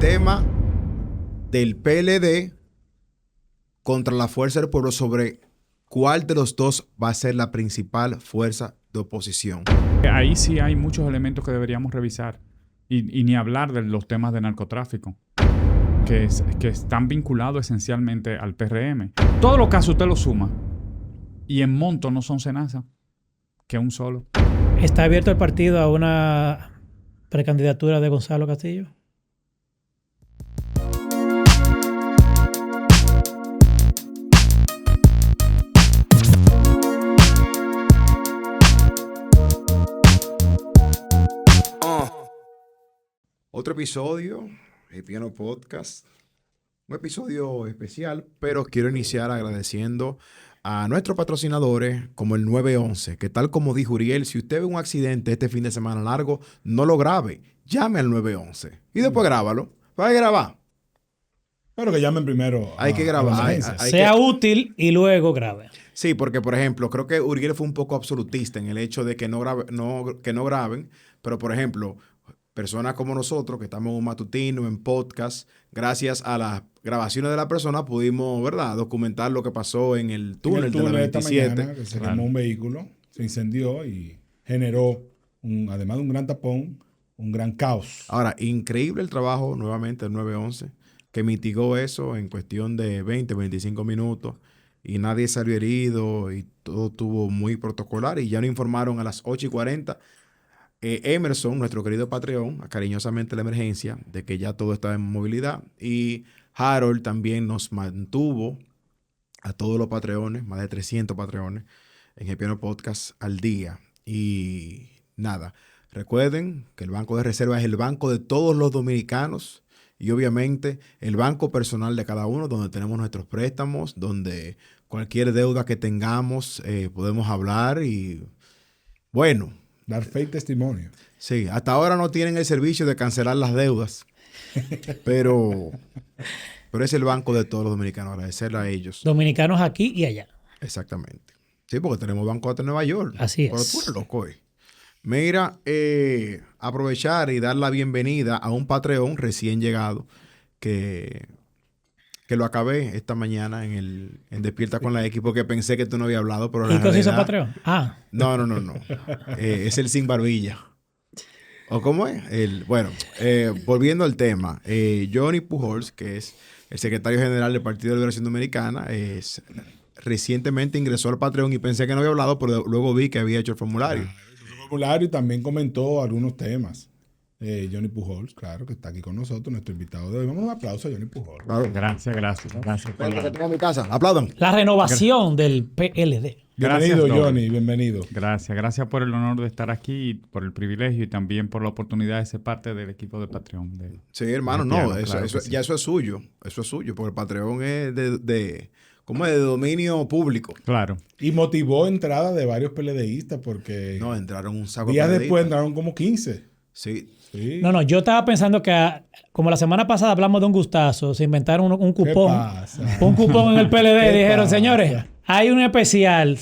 tema del PLD contra la Fuerza del Pueblo sobre cuál de los dos va a ser la principal fuerza de oposición. Ahí sí hay muchos elementos que deberíamos revisar. Y ni hablar de los temas de narcotráfico, que están vinculados esencialmente al PRM. Todos los casos usted los suma y en monto no son Senasa, que un solo. ¿Está abierto el partido a una precandidatura de Gonzalo Castillo? Otro episodio, el Piano Podcast. Un episodio especial, pero quiero iniciar agradeciendo a nuestros patrocinadores como el 911, que tal como dijo Uriel, si usted ve un accidente este fin de semana largo, no lo grabe, llame al 911 y después grábalo. Va a grabar. Pero que llamen primero. Hay que grabar. Sea útil y luego grabe. Sí, porque por ejemplo, creo que Uriel fue un poco absolutista en el hecho de que no graben, pero por ejemplo, personas como nosotros, que estamos en un matutino, en podcast, gracias a las grabaciones de la persona pudimos, ¿verdad?, documentar lo que pasó en el túnel de la 27. Esta mañana, que se quemó un vehículo, se incendió y generó, además de un gran tapón, un gran caos. Ahora, increíble el trabajo nuevamente del 911, que mitigó eso en cuestión de 20, 25 minutos y nadie salió herido y todo estuvo muy protocolar y ya nos informaron a las 8:40. Emerson, nuestro querido Patreon, cariñosamente la emergencia, de que ya todo está en movilidad. Y Harold también nos mantuvo a todos los Patreones, más de 300 Patreones, en el Piano Podcast al día. Y nada, recuerden que el Banco de Reserva es el banco de todos los dominicanos y obviamente el banco personal de cada uno, donde tenemos nuestros préstamos, donde cualquier deuda que tengamos podemos hablar y bueno, dar fe y testimonio. Sí, hasta ahora no tienen el servicio de cancelar las deudas, pero es el banco de todos los dominicanos, agradecerle a ellos. Dominicanos aquí y allá. Exactamente. Sí, porque tenemos banco hasta en Nueva York. Así es. Pero tú eres loco, ¿eh? Mira, aprovechar y dar la bienvenida a un Patreon recién llegado que lo acabé esta mañana en Despierta con la X porque pensé que tú no habías hablado, pero ¿Y qué hizo Patreon? No. Es el sin barbilla. ¿O cómo es? Volviendo al tema, Johnny Pujols, que es el secretario general del Partido de Liberación Dominicana, recientemente ingresó al Patreon y pensé que no había hablado, pero luego vi que había hecho el formulario. Y también comentó algunos temas. Johnny Pujols, claro, que está aquí con nosotros, nuestro invitado de hoy. Vamos a un aplauso a Johnny Pujols. Claro. Gracias. Mi casa. Aplaudan. La renovación del PLD. Bienvenido, Johnny, bienvenido. Gracias por el honor de estar aquí, por el privilegio y también por la oportunidad de ser parte del equipo de Patreon. Sí, hermano, eso es suyo. Eso es suyo, porque el Patreon es ¿cómo es? De dominio público. Claro. Y motivó entrada de varios PLDistas porque... No, entraron un saco de días PLDistas. después entraron como 15. Sí. No, yo estaba pensando que como la semana pasada hablamos de un gustazo, se inventaron un cupón. ¿Qué pasa? Un cupón en el PLD. Dijeron, señores, hay un especial.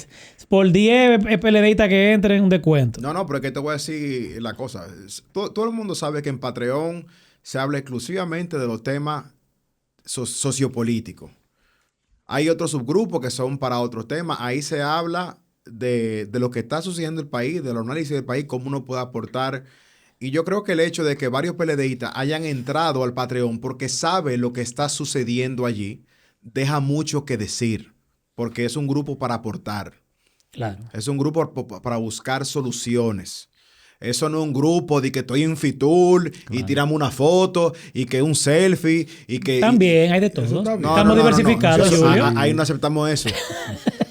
Por 10 PLDistas que entren, un descuento. No, pero es que te voy a decir la cosa. Todo el mundo sabe que en Patreon se habla exclusivamente de los temas sociopolíticos. Hay otros subgrupos que son para otros temas. Ahí se habla de lo que está sucediendo en el país, de los análisis del país, cómo uno puede aportar. Y yo creo que el hecho de que varios PLDistas hayan entrado al Patreon porque saben lo que está sucediendo allí, deja mucho que decir. Porque es un grupo para aportar. Claro. Es un grupo para buscar soluciones. Eso no es un grupo de que estoy en Fitur y tiramos una foto y que un selfie y que... También hay de todo. Estamos diversificados, Julio. Julio. Ahí no aceptamos eso.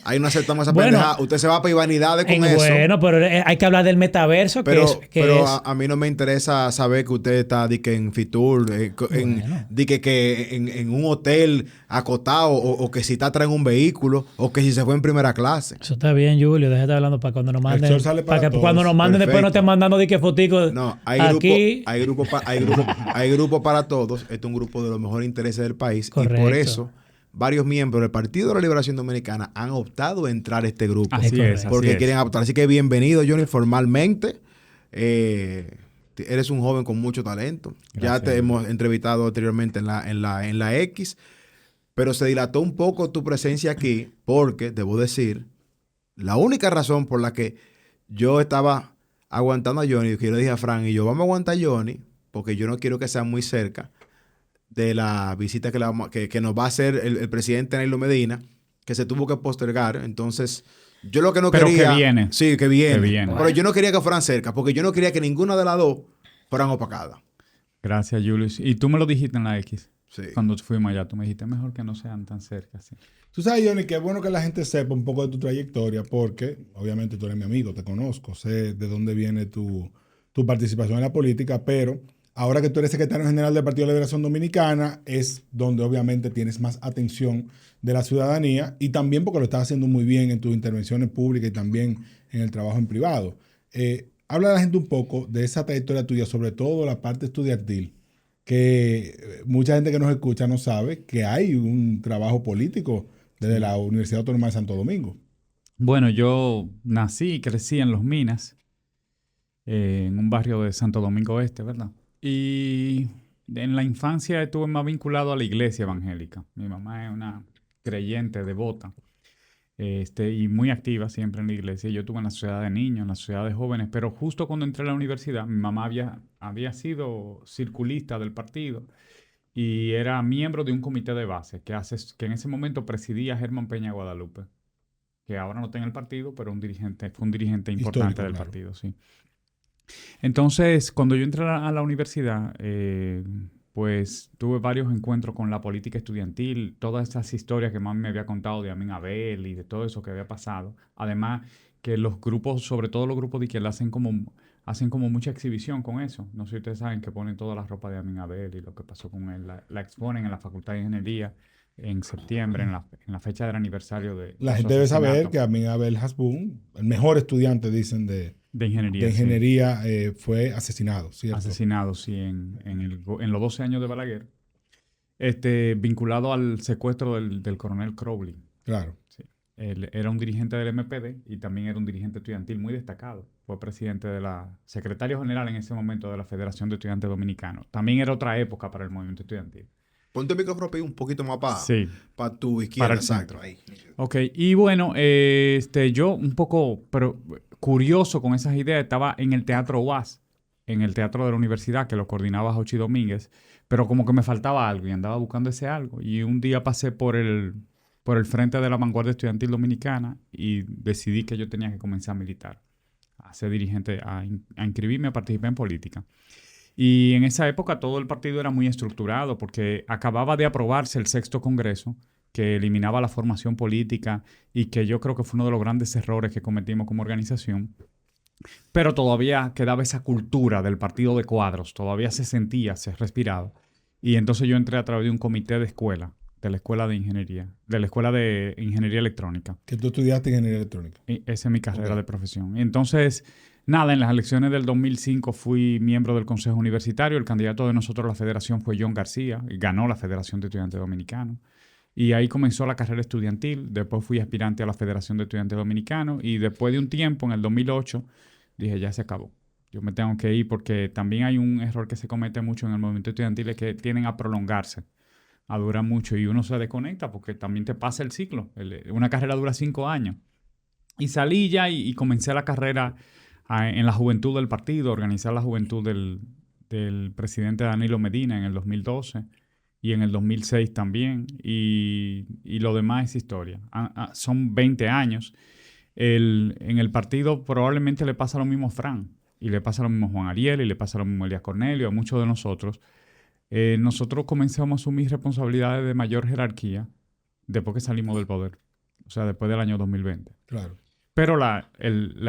Ahí no aceptamos esa pendejada. Usted se va para vanidades con eso. Bueno, pero hay que hablar del metaverso. Pero a mí no me interesa saber que usted está en Fitur, en un hotel acotado o que si está atrás en un vehículo o que si se fue en primera clase. Eso está bien, Julio. Deja de estar hablando para cuando nos manden. Para que cuando nos manden Perfecto. después no estén mandando de que fotico. No, aquí. hay grupo para todos. Este es un grupo de los mejores intereses del país. Correcto. Y por eso varios miembros del Partido de la Liberación Dominicana han optado a entrar a este grupo. Así es. Porque quieren aportar. Así que bienvenido, Johnny, formalmente. eres un joven con mucho talento. Ya Gracias. te hemos entrevistado anteriormente en la X, pero se dilató un poco tu presencia aquí porque, debo decir, la única razón por la que yo estaba aguantando a Johnny, que yo le dije a Fran y yo, vamos a aguantar a Johnny, porque yo no quiero que sea muy cerca de la visita que nos va a hacer el presidente Danilo Medina, que se tuvo que postergar. Entonces, yo lo que no Pero quería... que viene. Sí, que viene. Que viene. Pero yo no quería que fueran cerca, porque yo no quería que ninguna de las dos fueran opacadas. Gracias, Julius. Y tú me lo dijiste en la X. Sí. Cuando fuimos allá, tú me dijiste mejor que no sean tan cerca. Sí. Tú sabes, Johnny, que es bueno que la gente sepa un poco de tu trayectoria porque, obviamente, tú eres mi amigo, te conozco, sé de dónde viene tu participación en la política, pero ahora que tú eres secretario general del Partido de Liberación Dominicana, es donde obviamente tienes más atención de la ciudadanía y también porque lo estás haciendo muy bien en tus intervenciones públicas y también en el trabajo en privado. Habla a la gente un poco de esa trayectoria tuya, sobre todo la parte estudiantil, que mucha gente que nos escucha no sabe que hay un trabajo político desde la Universidad Autónoma de Santo Domingo. Bueno, yo nací y crecí en Los Minas, en un barrio de Santo Domingo Este, ¿verdad? Y en la infancia estuve más vinculado a la iglesia evangélica. Mi mamá es una creyente, devota, y muy activa siempre en la iglesia. Yo estuve en la sociedad de niños, en la sociedad de jóvenes, pero justo cuando entré a la universidad, mi mamá había sido circulista del partido y era miembro de un comité de base que en ese momento presidía Germán Peña Guadalupe, que ahora no está en el partido, pero fue un dirigente importante Histórico, del claro. partido, sí. Entonces, cuando yo entré a la universidad, pues tuve varios encuentros con la política estudiantil, todas esas historias que mami me había contado de Amin Abel y de todo eso que había pasado. Además, que los grupos, sobre todo los grupos de izquierda, hacen como mucha exhibición con eso. No sé si ustedes saben que ponen toda la ropa de Amin Abel y lo que pasó con él. La exponen en la Facultad de Ingeniería en septiembre, en la fecha del aniversario de La su gente debe saber asesinato. que Amin Abel Hasbun, el mejor estudiante, dicen, de De sí. ingeniería, fue asesinado, ¿cierto? Asesinado, sí, en los 12 años de Balaguer, vinculado al secuestro del coronel Crowley. Claro. Sí. Él era un dirigente del MPD y también era un dirigente estudiantil muy destacado. Fue presidente secretario general en ese momento de la Federación de Estudiantes Dominicanos. También era otra época para el movimiento estudiantil. Ponte el micrófono un poquito más Sí. para tu izquierda. Para el exacto. centro. Ahí. Ok, y bueno, yo un poco curioso con esas ideas, estaba en el Teatro UAS, en el Teatro de la Universidad, que lo coordinaba Jochi Domínguez, pero como que me faltaba algo y andaba buscando ese algo. Y un día pasé por el frente de la vanguardia estudiantil dominicana y decidí que yo tenía que comenzar a militar, a ser dirigente, a inscribirme, a participar en política. Y en esa época todo el partido era muy estructurado porque acababa de aprobarse el 6º Congreso, que eliminaba la formación política y que yo creo que fue uno de los grandes errores que cometimos como organización. Pero todavía quedaba esa cultura del partido de cuadros, todavía se sentía, se respiraba. Y entonces yo entré a través de un comité de escuela, de la escuela de ingeniería, de la escuela de ingeniería electrónica. Que tú estudiaste ingeniería electrónica. Y esa es mi carrera de profesión. Y entonces, nada, en las elecciones del 2005 fui miembro del Consejo Universitario. El candidato de nosotros a la federación fue John García y ganó la Federación de Estudiantes Dominicanos. Y ahí comenzó la carrera estudiantil. Después fui aspirante a la Federación de Estudiantes Dominicanos. Y después de un tiempo, en el 2008, dije, ya se acabó. Yo me tengo que ir porque también hay un error que se comete mucho en el movimiento estudiantil, es que tienden a prolongarse, a durar mucho. Y uno se desconecta porque también te pasa el ciclo. Una carrera dura 5 años. Y salí ya y comencé la carrera en la juventud del partido, organizar la juventud del presidente Danilo Medina en el 2012. Y en el 2006 también, y lo demás es historia. Son 20 años. En el partido probablemente le pasa lo mismo a Fran, y le pasa lo mismo a Juan Ariel, y le pasa lo mismo a Elías Cornelio, a muchos de nosotros. Nosotros comenzamos a asumir responsabilidades de mayor jerarquía después que salimos del poder, o sea, después del año 2020. Claro. Pero la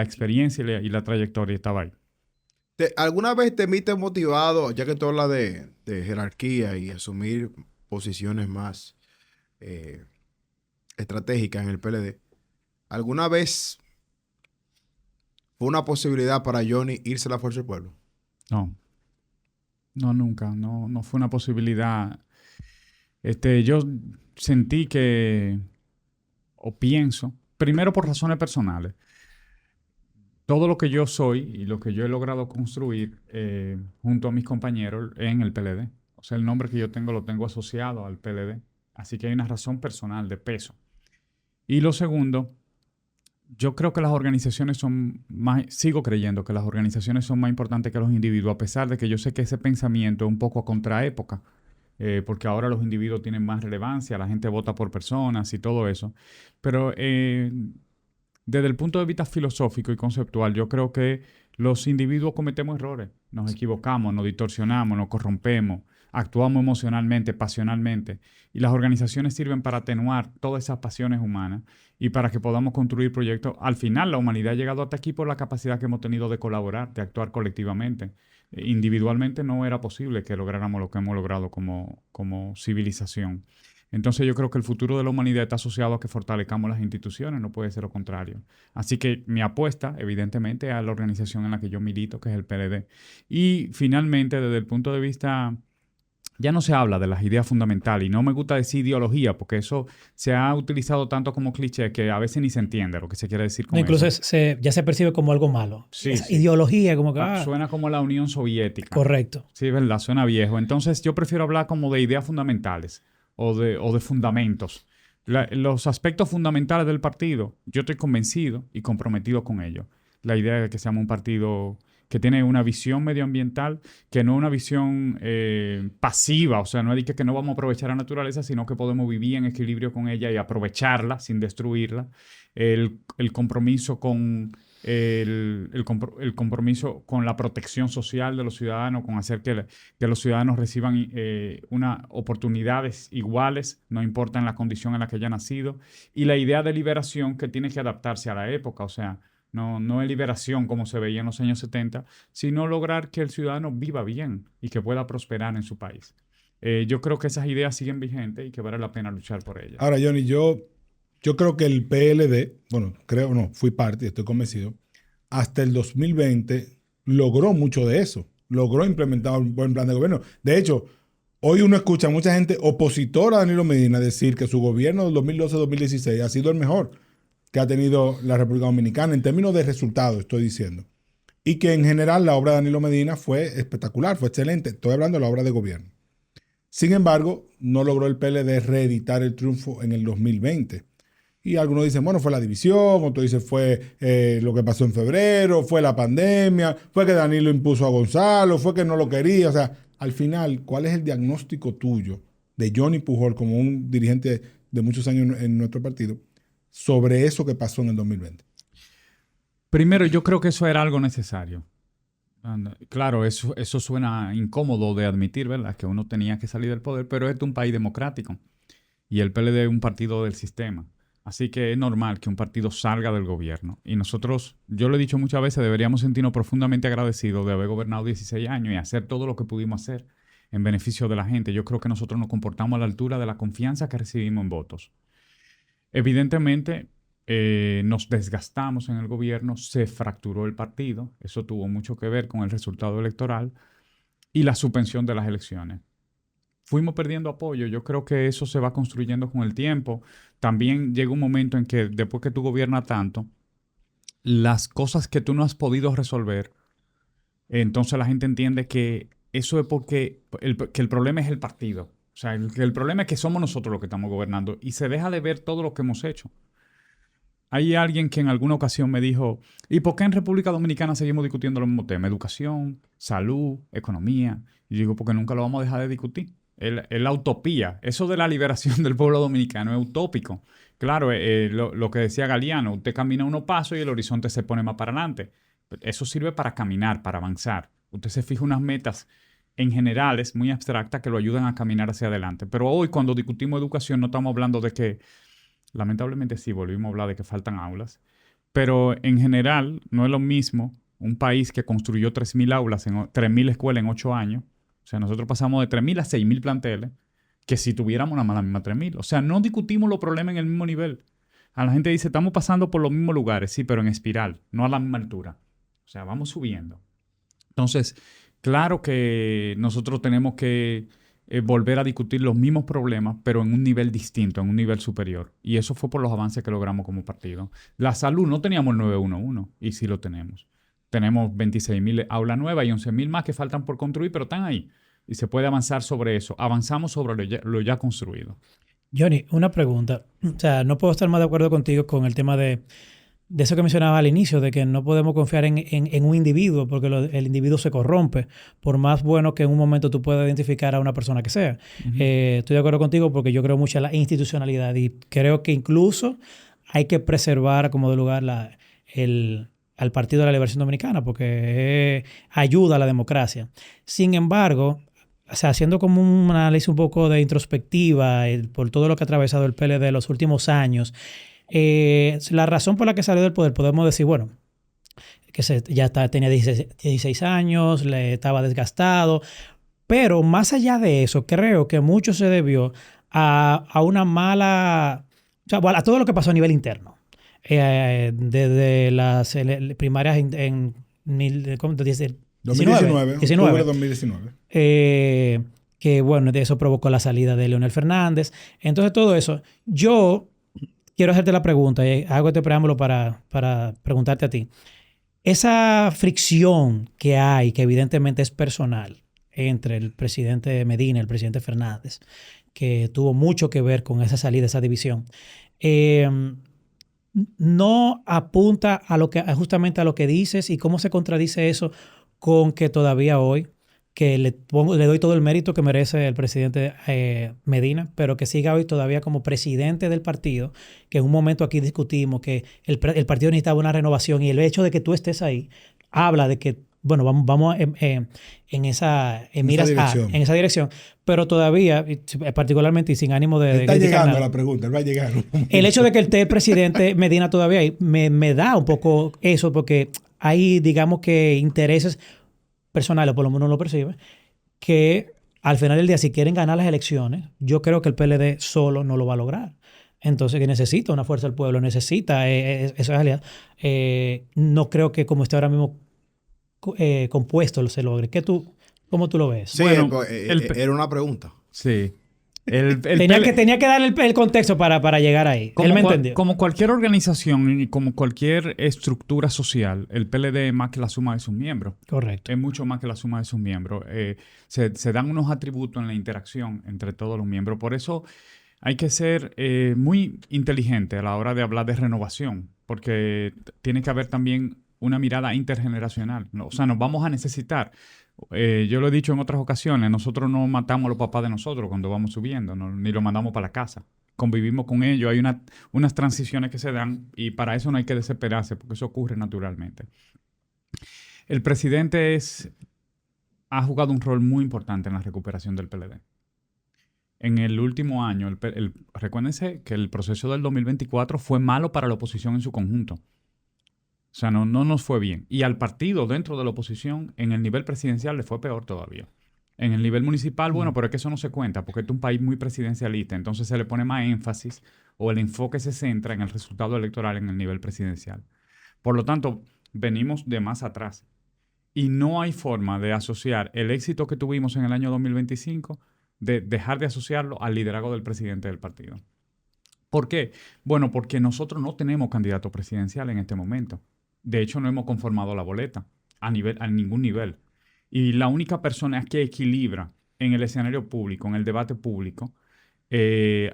experiencia y la trayectoria estaba ahí. ¿Alguna vez te viste motivado, ya que tú hablas de jerarquía y asumir posiciones más estratégicas en el PLD? ¿Alguna vez fue una posibilidad para Johnny irse a la Fuerza del Pueblo? No, nunca. No fue una posibilidad. Yo sentí que, o pienso, primero por razones personales. todo lo que yo soy y lo que yo he logrado construir junto a mis compañeros en el PLD. O sea, el nombre que yo tengo lo tengo asociado al PLD. Así que hay una razón personal de peso. Y lo segundo, yo creo que las organizaciones sigo creyendo que las organizaciones son más importantes que los individuos, a pesar de que yo sé que ese pensamiento es un poco a contraépoca, porque ahora los individuos tienen más relevancia, la gente vota por personas y todo eso. Pero desde el punto de vista filosófico y conceptual, yo creo que los individuos cometemos errores, nos equivocamos, nos distorsionamos, nos corrompemos, actuamos emocionalmente, pasionalmente, y las organizaciones sirven para atenuar todas esas pasiones humanas y para que podamos construir proyectos. Al final, la humanidad ha llegado hasta aquí por la capacidad que hemos tenido de colaborar, de actuar colectivamente. Individualmente no era posible que lográramos lo que hemos logrado como civilización. Entonces yo creo que el futuro de la humanidad está asociado a que fortalezcamos las instituciones, no puede ser lo contrario. Así que mi apuesta, evidentemente, a la organización en la que yo milito, que es el PLD. Y finalmente, desde el punto de vista, ya no se habla de las ideas fundamentales, y no me gusta decir ideología, porque eso se ha utilizado tanto como cliché que a veces ni se entiende lo que se quiere decir con incluso eso. ya se percibe como algo malo. Sí, Esa sí. ideología, como que... Suena como la Unión Soviética. Correcto. Sí, verdad, suena viejo. Entonces yo prefiero hablar como de ideas fundamentales o de fundamentos. Los aspectos fundamentales del partido, yo estoy convencido y comprometido con ellos. La idea de que seamos un partido que tiene una visión medioambiental, que no es una visión pasiva, o sea, no es que no vamos a aprovechar la naturaleza, sino que podemos vivir en equilibrio con ella y aprovecharla sin destruirla. El compromiso con el compromiso con la protección social de los ciudadanos, con hacer que los ciudadanos reciban oportunidades iguales, no importa en la condición en la que hayan nacido, y la idea de liberación que tiene que adaptarse a la época, o sea, no es liberación como se veía en los años 70, sino lograr que el ciudadano viva bien y que pueda prosperar en su país. Yo creo que esas ideas siguen vigentes y que vale la pena luchar por ellas. Ahora, Johnny, yo creo que el PLD, bueno, creo no, fui parte, estoy convencido, hasta el 2020 logró mucho de eso. Logró implementar un buen plan de gobierno. De hecho, hoy uno escucha a mucha gente opositora a Danilo Medina decir que su gobierno del 2012-2016 ha sido el mejor que ha tenido la República Dominicana en términos de resultados, estoy diciendo. Y que en general la obra de Danilo Medina fue espectacular, fue excelente. Estoy hablando de la obra de gobierno. Sin embargo, no logró el PLD reeditar el triunfo en el 2020. Y algunos dicen, bueno, fue la división, otros dicen fue lo que pasó en febrero, fue la pandemia, fue que Danilo impuso a Gonzalo, fue que no lo quería. O sea, al final, ¿cuál es el diagnóstico tuyo de Johnny Pujol como un dirigente de muchos años en nuestro partido sobre eso que pasó en el 2020? Primero, yo creo que eso era algo necesario. Claro, eso suena incómodo de admitir, ¿verdad? Que uno tenía que salir del poder, pero este es un país democrático y el PLD es un partido del sistema. Así que es normal que un partido salga del gobierno. Y nosotros, yo lo he dicho muchas veces, deberíamos sentirnos profundamente agradecidos de haber gobernado 16 años y hacer todo lo que pudimos hacer en beneficio de la gente. Yo creo que nosotros nos comportamos a la altura de la confianza que recibimos en votos. Evidentemente, nos desgastamos en el gobierno, se fracturó el partido. Eso tuvo mucho que ver con el resultado electoral y la suspensión de las elecciones. Fuimos perdiendo apoyo. Yo creo que eso se va construyendo con el tiempo. También llega un momento en que después que tú gobiernas tanto, las cosas que tú no has podido resolver, entonces la gente entiende que eso es porque que el problema es el partido. O sea, el problema es que somos nosotros los que estamos gobernando y se deja de ver todo lo que hemos hecho. Hay alguien que en alguna ocasión me dijo, ¿y por qué en República Dominicana seguimos discutiendo los mismos temas? Educación, salud, economía. Y yo digo, porque nunca lo vamos a dejar de discutir. Es la utopía. Eso de la liberación del pueblo dominicano es utópico. Claro, lo que decía Galeano, usted camina unos pasos y el horizonte se pone más para adelante. Eso sirve para caminar, para avanzar. Usted se fija unas metas en generales, muy abstractas, que lo ayudan a caminar hacia adelante. Pero hoy, cuando discutimos educación, no estamos hablando de que, lamentablemente sí, volvimos a hablar de que faltan aulas, pero en general no es lo mismo un país que construyó 3.000 aulas, 3.000 escuelas en 8 años. O sea, nosotros pasamos de 3.000 a 6.000 planteles, que si tuviéramos nada más la misma 3.000. O sea, no discutimos los problemas en el mismo nivel. A la gente dice, estamos pasando por los mismos lugares, sí, pero en espiral, no a la misma altura. O sea, vamos subiendo. Entonces, claro que nosotros tenemos que volver a discutir los mismos problemas, pero en un nivel distinto, en un nivel superior. Y eso fue por los avances que logramos como partido. La salud, no teníamos el 911 y sí lo tenemos. Tenemos 26.000 aulas nuevas y 11.000 más que faltan por construir, pero están ahí. Y se puede avanzar sobre eso. Avanzamos sobre lo ya construido. Johnny, una pregunta. O sea, no puedo estar más de acuerdo contigo con el tema de eso que mencionaba al inicio, de que no podemos confiar en un individuo porque el individuo se corrompe, por más bueno que en un momento tú puedas identificar a una persona que sea. Estoy de acuerdo contigo porque yo creo mucho en la institucionalidad y creo que incluso hay que preservar como de lugar al Partido de la Liberación Dominicana porque ayuda a la democracia. Sin embargo, o sea, haciendo como un análisis un poco de introspectiva por todo lo que ha atravesado el PLD en los últimos años, la razón por la que salió del poder, podemos decir, bueno, que tenía 16 años, estaba desgastado, pero más allá de eso, creo que mucho se debió a una mala, o sea, a todo lo que pasó a nivel interno. Desde las primarias en 2019. Que bueno, de eso provocó la salida de Leonel Fernández. Entonces, todo eso. Yo quiero hacerte la pregunta y hago este preámbulo para preguntarte a ti. Esa fricción que hay, que evidentemente es personal, entre el presidente Medina y el presidente Fernández, que tuvo mucho que ver con esa salida, esa división, no apunta justamente a lo que dices y cómo se contradice eso con que todavía hoy, que le doy todo el mérito que merece el presidente Medina, pero que siga hoy todavía como presidente del partido, que en un momento aquí discutimos que el partido necesitaba una renovación y el hecho de que tú estés ahí habla de que, bueno, vamos en esa dirección, pero todavía, particularmente y sin ánimo de está llegando a la pregunta, él va a llegar. El hecho de que esté el presidente Medina todavía ahí me da un poco eso, porque hay, digamos que intereses personales, por lo menos uno lo percibe, que al final del día, si quieren ganar las elecciones, yo creo que el PLD solo no lo va a lograr. Entonces, que necesita una fuerza del pueblo, necesita esa realidad. No creo que como esté ahora mismo compuesto se logre. ¿Cómo tú lo ves? Sí, Bueno, era una pregunta. Sí. Tenía que darle el contexto para llegar ahí. Él me entendió. Como cualquier organización y como cualquier estructura social, el PLD es más que la suma de sus miembros. Correcto. Es mucho más que la suma de sus miembros. Se dan unos atributos en la interacción entre todos los miembros. Por eso hay que ser muy inteligente a la hora de hablar de renovación, porque tiene que haber también una mirada intergeneracional. O sea, nos vamos a necesitar. Yo lo he dicho en otras ocasiones, nosotros no matamos a los papás de nosotros cuando vamos subiendo, ni los mandamos para la casa. Convivimos con ellos, hay unas transiciones que se dan y para eso no hay que desesperarse porque eso ocurre naturalmente. El presidente ha jugado un rol muy importante en la recuperación del PLD. En el último año, recuérdense que el proceso del 2024 fue malo para la oposición en su conjunto. O sea, no nos fue bien. Y al partido dentro de la oposición, en el nivel presidencial, le fue peor todavía. En el nivel municipal, bueno, pero es que eso no se cuenta, porque este es un país muy presidencialista. Entonces se le pone más énfasis o el enfoque se centra en el resultado electoral en el nivel presidencial. Por lo tanto, venimos de más atrás. Y no hay forma de asociar el éxito que tuvimos en el año 2025, de dejar de asociarlo al liderazgo del presidente del partido. ¿Por qué? Bueno, porque nosotros no tenemos candidato presidencial en este momento. De hecho, no hemos conformado la boleta a ningún nivel. Y la única persona que equilibra en el escenario público, en el debate público,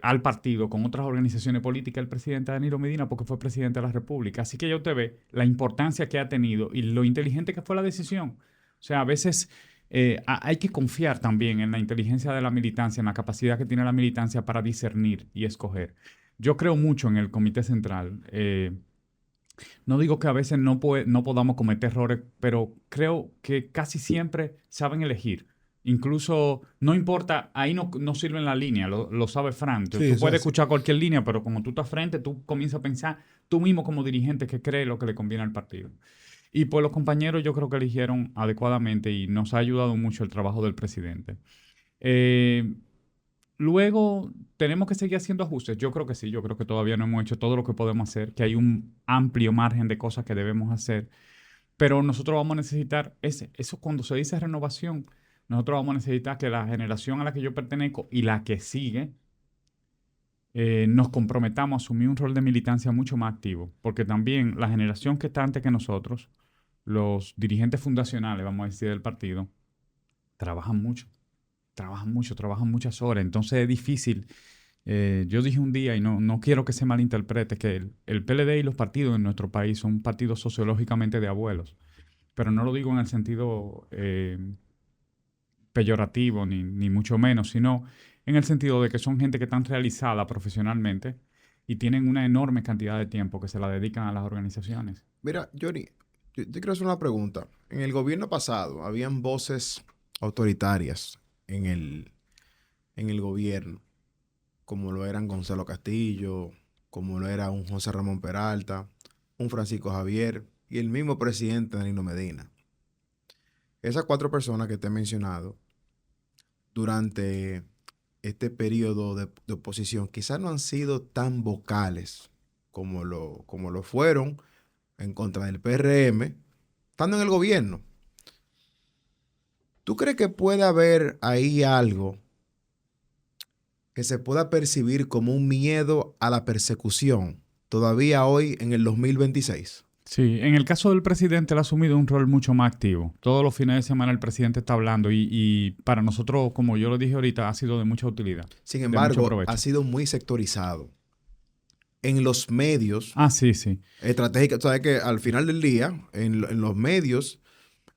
al partido con otras organizaciones políticas, el presidente Danilo Medina, porque fue presidente de la República. Así que ya usted ve la importancia que ha tenido y lo inteligente que fue la decisión. O sea, a veces hay que confiar también en la inteligencia de la militancia, en la capacidad que tiene la militancia para discernir y escoger. Yo creo mucho en el Comité Central. No digo que a veces no podamos cometer errores, pero creo que casi siempre saben elegir. Incluso, no importa, ahí no sirve en la línea, lo sabe Fran. Tú puedes escuchar cualquier línea, pero como tú estás frente, tú comienzas a pensar tú mismo como dirigente que cree lo que le conviene al partido. Y pues los compañeros yo creo que eligieron adecuadamente y nos ha ayudado mucho el trabajo del presidente. Luego, ¿tenemos que seguir haciendo ajustes? Yo creo que sí, yo creo que todavía no hemos hecho todo lo que podemos hacer, que hay un amplio margen de cosas que debemos hacer, pero nosotros vamos a necesitar eso cuando se dice renovación, nosotros vamos a necesitar que la generación a la que yo pertenezco y la que sigue nos comprometamos a asumir un rol de militancia mucho más activo, porque también la generación que está antes que nosotros, los dirigentes fundacionales, vamos a decir, del partido, trabajan muchas horas, entonces es difícil. Yo dije un día, y no quiero que se malinterprete, que el PLD y los partidos en nuestro país son partidos sociológicamente de abuelos, pero no lo digo en el sentido peyorativo, ni mucho menos, sino en el sentido de que son gente que están realizada profesionalmente y tienen una enorme cantidad de tiempo que se la dedican a las organizaciones. Mira, Johnny, yo te quiero hacer una pregunta. En el gobierno pasado habían voces autoritarias en el gobierno, como lo eran Gonzalo Castillo, como lo era un José Ramón Peralta, un Francisco Javier y el mismo presidente Danilo Medina. Esas 4 personas que te he mencionado durante este periodo de oposición quizás no han sido tan vocales como lo fueron en contra del PRM, estando en el gobierno. ¿Tú crees que puede haber ahí algo que se pueda percibir como un miedo a la persecución todavía hoy en el 2026? Sí, en el caso del presidente, él ha asumido un rol mucho más activo. Todos los fines de semana el presidente está hablando y para nosotros, como yo lo dije ahorita, ha sido de mucha utilidad. Sin embargo, ha sido muy sectorizado. En los medios, sí. estratégica, sabes que al final del día, en los medios,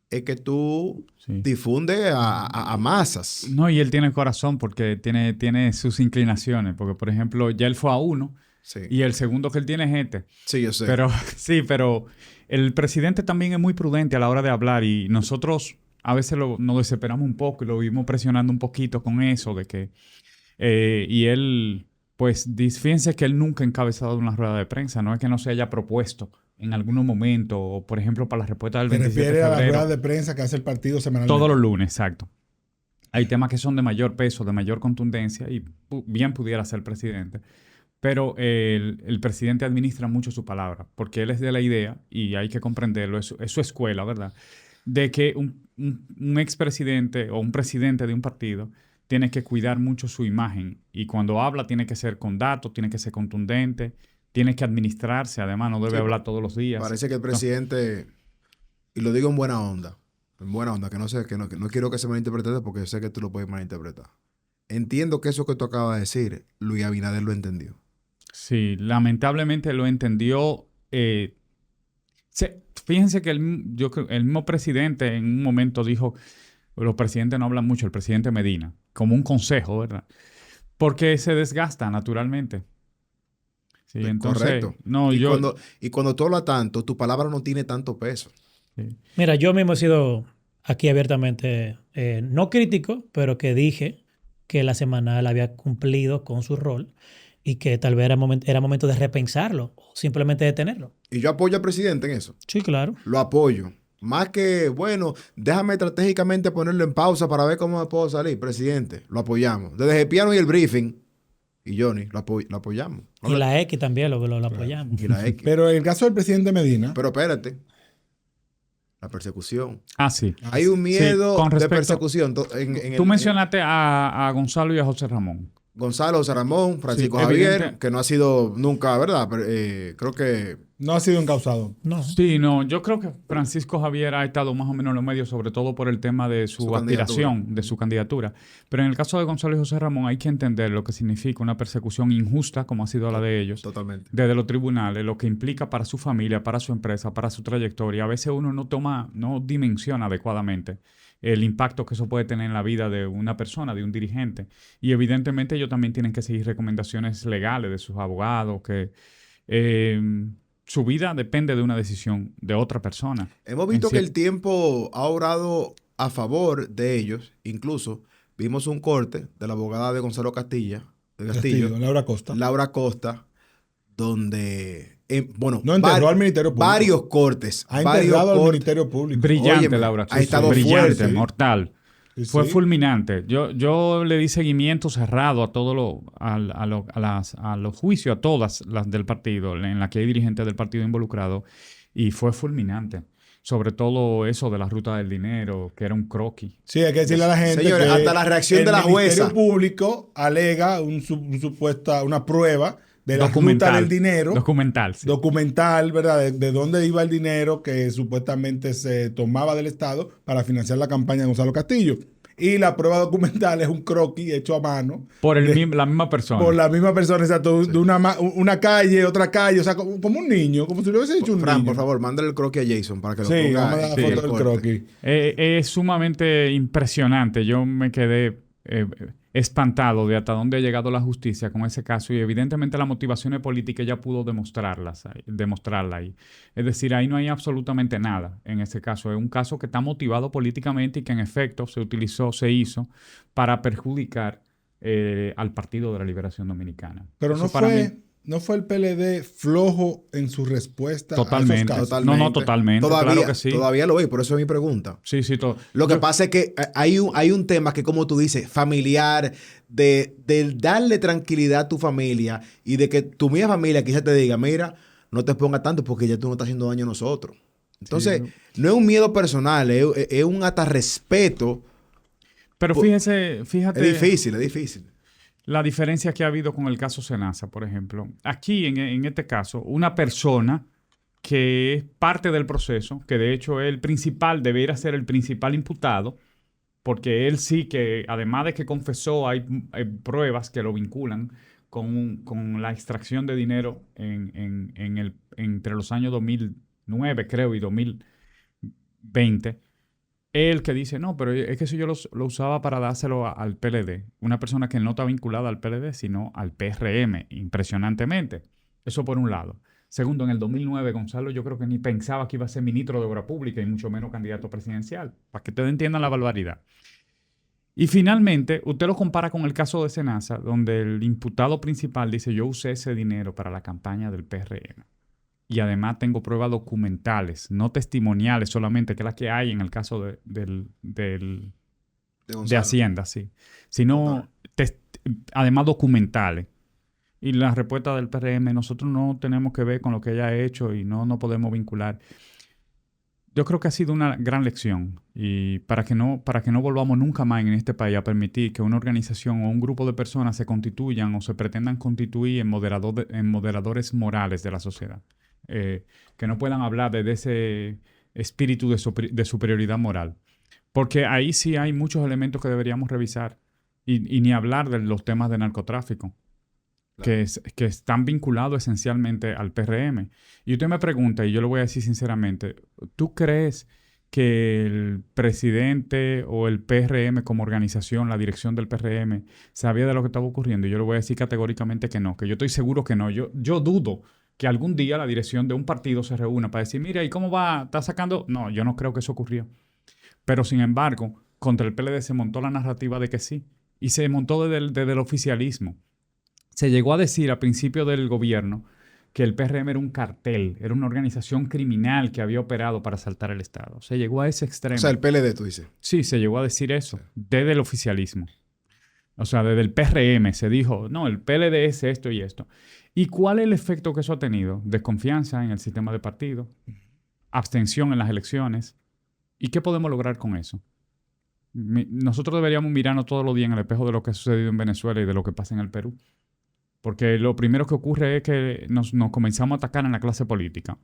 es que tú difundes a masas. No, y él tiene corazón porque tiene sus inclinaciones. Porque, por ejemplo, ya él fue a uno. Sí. Y el segundo que él tiene es este. Sí, yo sé. Pero el presidente también es muy prudente a la hora de hablar y nosotros a veces nos desesperamos un poco y lo vimos presionando un poquito con eso de que... y él, pues, fíjense que él nunca ha encabezado una rueda de prensa. No es que no se haya propuesto en algún momento, o por ejemplo, para la respuesta del 27 de febrero. Se refiere a la rueda de prensa que hace el partido semanalmente. Todos los lunes, exacto. Hay temas que son de mayor peso, de mayor contundencia y bien pudiera ser presidente. Pero el presidente administra mucho su palabra, porque él es de la idea, y hay que comprenderlo, es su escuela, ¿verdad? De que un expresidente o un presidente de un partido tiene que cuidar mucho su imagen. Y cuando habla tiene que ser con datos, tiene que ser contundente, tiene que administrarse, además no debe hablar todos los días. Parece que el presidente, y lo digo en buena onda, que no quiero que se malinterprete porque yo sé que tú lo puedes malinterpretar. Entiendo que eso que tú acabas de decir, Luis Abinader lo entendió. Sí, lamentablemente lo entendió. Fíjense que el mismo presidente en un momento dijo, los presidentes no hablan mucho, el presidente Medina, como un consejo, ¿verdad? Porque se desgasta naturalmente. Sí, entonces, correcto. No, cuando tú hablas tanto, tu palabra no tiene tanto peso. Sí. Mira, yo mismo he sido aquí abiertamente, no crítico, pero que dije que la semanal había cumplido con su rol y que tal vez era momento de repensarlo o simplemente detenerlo. Y yo apoyo al presidente en eso. Sí, claro. Lo apoyo. Más que, bueno, déjame estratégicamente ponerlo en pausa para ver cómo me puedo salir. Presidente, lo apoyamos. Desde el piano y el briefing, y Johnny, lo apoyamos. Y la X también lo apoyamos. Y la X. Pero en el caso del presidente Medina... Pero espérate. La persecución. Sí. Hay un miedo de persecución. Tú mencionaste a Gonzalo y a José Ramón. Gonzalo, José Ramón, Francisco Javier, que no ha sido nunca, ¿verdad? Creo que... No ha sido encausado. No. Sí, no. Yo creo que Francisco Javier ha estado más o menos en los medios, sobre todo por el tema de su aspiración, de su candidatura. Pero en el caso de Gonzalo y José Ramón hay que entender lo que significa una persecución injusta, como ha sido la de ellos. Totalmente. Desde los tribunales, lo que implica para su familia, para su empresa, para su trayectoria. A veces uno no dimensiona adecuadamente el impacto que eso puede tener en la vida de una persona, de un dirigente. Y evidentemente ellos también tienen que seguir recomendaciones legales de sus abogados, que su vida depende de una decisión de otra persona. Hemos visto que el tiempo ha obrado a favor de ellos. Incluso vimos un corte de la abogada de Gonzalo Castillo, Laura Costa, donde... enterró al Ministerio Público. Varios cortes. Ha enterrado al Ministerio Público. Brillante, Óyeme, Laura. Ha estado brillante, fuerte. mortal. Sí. Fue fulminante. Yo le di seguimiento cerrado a todos a los juicios, a todas las del partido, en la que hay dirigentes del partido involucrados, y fue fulminante. sobre todo eso de la ruta del dinero, que era un croquis. Sí, hay que decirle a la gente Señores, que hasta la reacción de la el Ministerio jueza. Público alega una prueba de la ruta Documental. del dinero. Documental, sí. Documental, ¿verdad? De dónde iba el dinero que supuestamente se tomaba del Estado para financiar la campaña de Gonzalo Castillo. Y la prueba documental es un croquis hecho a mano. Por la misma persona. Por la misma persona, exacto. De una calle, otra calle. O sea, como un niño, como si lo hubiese hecho un Fran, niño. por favor, mándale el croquis a Jason para que lo Sí, ponga. vamos a dar en el foto del corte. croquis. Es sumamente impresionante. Yo me quedé espantado de hasta dónde ha llegado la justicia con ese caso y evidentemente las motivaciones políticas ya pudo demostrarla ahí. Es decir, ahí no hay absolutamente nada en ese caso. Es un caso que está motivado políticamente y que en efecto se hizo para perjudicar al Partido de la Liberación Dominicana. Pero Eso para mí- no fue el PLD flojo en su respuesta Totalmente. a esos casos. No, totalmente. Todavía, Claro que sí. todavía lo veis, por eso es mi pregunta. Sí, todo. Lo que pasa es que hay un tema que, como tú dices, familiar, de darle tranquilidad a tu familia y de que tu misma familia quizás te diga, mira, no te pongas tanto porque ya tú no estás haciendo daño a nosotros. Entonces, no es un miedo personal, es un hasta respeto. Pero fíjate. Es difícil. La diferencia que ha habido con el caso Senasa, por ejemplo. Aquí, en este caso, una persona que es parte del proceso, que de hecho es debería ser el principal imputado, porque él sí que, además de que confesó, hay pruebas que lo vinculan con la extracción de dinero entre los años 2009, creo, y 2020. Él que dice, no, pero es que eso yo lo usaba para dárselo al PLD. Una persona que no está vinculada al PLD, sino al PRM, impresionantemente. Eso por un lado. Segundo, en el 2009, Gonzalo yo creo que ni pensaba que iba a ser ministro de Obra Pública y mucho menos candidato presidencial, para que ustedes entiendan la barbaridad. Y finalmente, usted lo compara con el caso de Senasa, donde el imputado principal dice, yo usé ese dinero para la campaña del PRM. Y además tengo pruebas documentales, no testimoniales solamente, que es la que hay en el caso de Hacienda, sí. Sino además documentales. Y la respuesta del PRM, nosotros no tenemos que ver con lo que ella ha hecho y no podemos vincular. Yo creo que ha sido una gran lección y para que no volvamos nunca más en este país a permitir que una organización o un grupo de personas se constituyan o se pretendan constituir en moderadores morales de la sociedad. Que no puedan hablar de ese espíritu de superioridad moral. Porque ahí sí hay muchos elementos que deberíamos revisar y ni hablar de los temas de narcotráfico. Claro. Que están vinculados esencialmente al PRM. Y usted me pregunta, y yo le voy a decir sinceramente, ¿tú crees que el presidente o el PRM como organización, la dirección del PRM, sabía de lo que estaba ocurriendo? Y yo le voy a decir categóricamente que no, que yo estoy seguro que no. Yo dudo que algún día la dirección de un partido se reúna para decir, mira, ¿y cómo va? ¿Está sacando? No, yo no creo que eso ocurrió. Pero sin embargo, contra el PLD se montó la narrativa de que sí. Y se montó desde el oficialismo. Se llegó a decir a principio del gobierno que el PRM era un cartel, era una organización criminal que había operado para asaltar el Estado. Se llegó a ese extremo. O sea, el PLD, tú dices. Sí, se llegó a decir eso, desde el oficialismo. O sea, desde el PRM se dijo, no, el PLD es esto y esto. ¿Y cuál es el efecto que eso ha tenido? Desconfianza en el sistema de partido, abstención en las elecciones. ¿Y qué podemos lograr con eso? Nosotros deberíamos mirarnos todos los días en el espejo de lo que ha sucedido en Venezuela y de lo que pasa en el Perú. Porque lo primero que ocurre es que nos comenzamos a atacar en la clase política.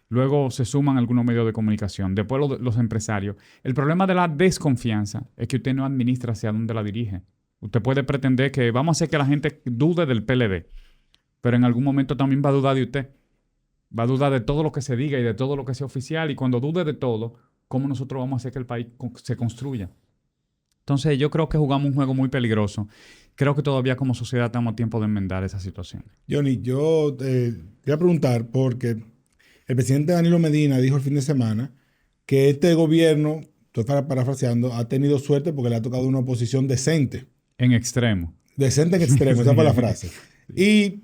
Luego se suman algunos medios de comunicación. Después los empresarios. El problema de la desconfianza es que usted no administra hacia dónde la dirige. Usted puede pretender que vamos a hacer que la gente dude del PLD. Pero en algún momento también va a dudar de usted. Va a dudar de todo lo que se diga y de todo lo que sea oficial. Y cuando dude de todo, ¿cómo nosotros vamos a hacer que el país se construya? Entonces yo creo que jugamos un juego muy peligroso. Creo que todavía como sociedad estamos a tiempo de enmendar esa situación. Johnny, yo te voy a preguntar porque el presidente Danilo Medina dijo el fin de semana que este gobierno, estoy parafraseando, ha tenido suerte porque le ha tocado una oposición decente. En extremo. Decente en extremo, esa fue la frase. Y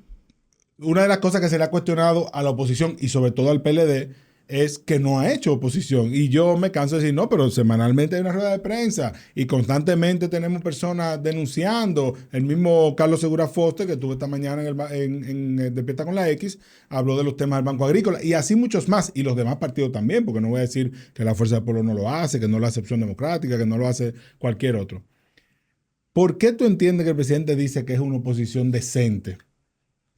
una de las cosas que se le ha cuestionado a la oposición y sobre todo al PLD es que no ha hecho oposición. Y yo me canso de decir, no, pero semanalmente hay una rueda de prensa y constantemente tenemos personas denunciando. El mismo Carlos Segura Foster, que tuve esta mañana en Despierta con la X, habló de los temas del Banco Agrícola y así muchos más. Y los demás partidos también, porque no voy a decir que la Fuerza del Pueblo no lo hace, que no lo hace Opción Democrática, que no lo hace cualquier otro. ¿Por qué tú entiendes que el presidente dice que es una oposición decente?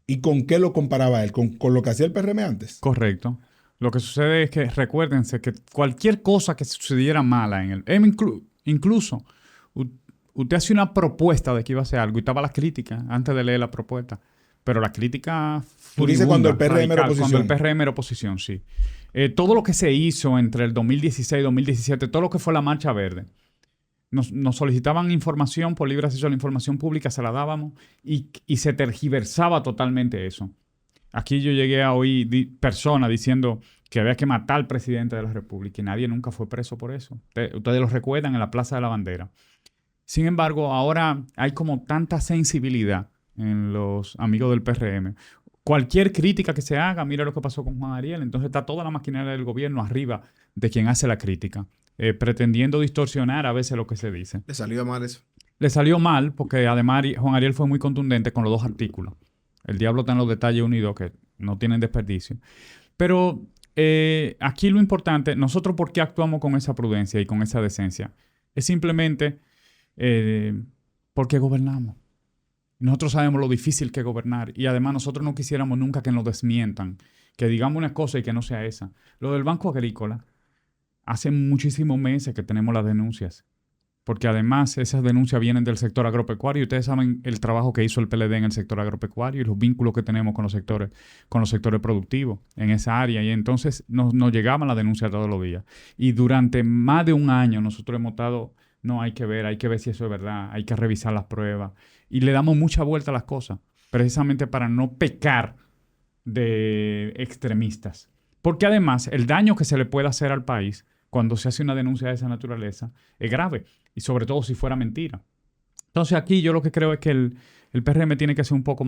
¿Y con qué lo comparaba él? ¿Con lo que hacía el PRM antes? Correcto. Lo que sucede es que recuérdense que cualquier cosa que sucediera mala en el... incluso, usted hace una propuesta de que iba a hacer algo y estaba la crítica antes de leer la propuesta. Pero la crítica Tú dices cuando el PRM era oposición. Cuando el PRM era oposición, sí. Todo lo que se hizo entre el 2016 y 2017, todo lo que fue la Marcha Verde, nos solicitaban información por libre acceso a la información pública, se la dábamos y se tergiversaba totalmente eso. Aquí yo llegué a oír personas diciendo que había que matar al presidente de la República y nadie nunca fue preso por eso. Ustedes lo recuerdan en la Plaza de la Bandera. Sin embargo, ahora hay como tanta sensibilidad en los amigos del PRM. Cualquier crítica que se haga, mira lo que pasó con Juan Ariel. Entonces está toda la maquinaria del gobierno arriba de quien hace la crítica, pretendiendo distorsionar a veces lo que se dice. ¿Le salió mal eso? Le salió mal porque además Juan Ariel fue muy contundente con los dos artículos. El diablo está en los detalles unidos que no tienen desperdicio. Pero aquí lo importante, nosotros ¿por qué actuamos con esa prudencia y con esa decencia? Es simplemente porque gobernamos. Nosotros sabemos lo difícil que es gobernar y además nosotros no quisiéramos nunca que nos desmientan, que digamos una cosa y que no sea esa. Lo del Banco Agrícola, hace muchísimos meses que tenemos las denuncias. Porque además esas denuncias vienen del sector agropecuario y ustedes saben el trabajo que hizo el PLD en el sector agropecuario y los vínculos que tenemos con los sectores productivos en esa área. Y entonces nos llegaban las denuncias todos los días. Y durante más de un año nosotros hemos estado, no, hay que ver si eso es verdad, hay que revisar las pruebas. Y le damos mucha vuelta a las cosas, precisamente para no pecar de extremistas. Porque además el daño que se le puede hacer al país cuando se hace una denuncia de esa naturaleza es grave. Y sobre todo si fuera mentira. Entonces aquí yo lo que creo es que el PRM tiene que ser un poco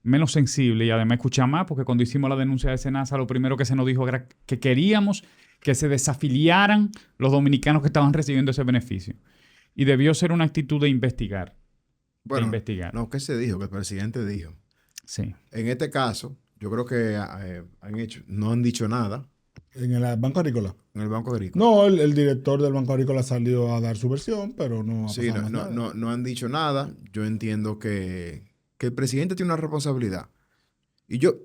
menos sensible y además escuchar más, porque cuando hicimos la denuncia de Senasa, lo primero que se nos dijo era que queríamos que se desafiliaran los dominicanos que estaban recibiendo ese beneficio. Y debió ser una actitud de investigar. Bueno, no, ¿qué se dijo? Que el presidente dijo. Sí. En este caso, yo creo que no han dicho nada. ¿En el Banco Agrícola? En el Banco Agrícola. No, el director del Banco Agrícola salió a dar su versión, pero no ha pasado nada. No han dicho nada. Yo entiendo que el presidente tiene una responsabilidad. Y yo,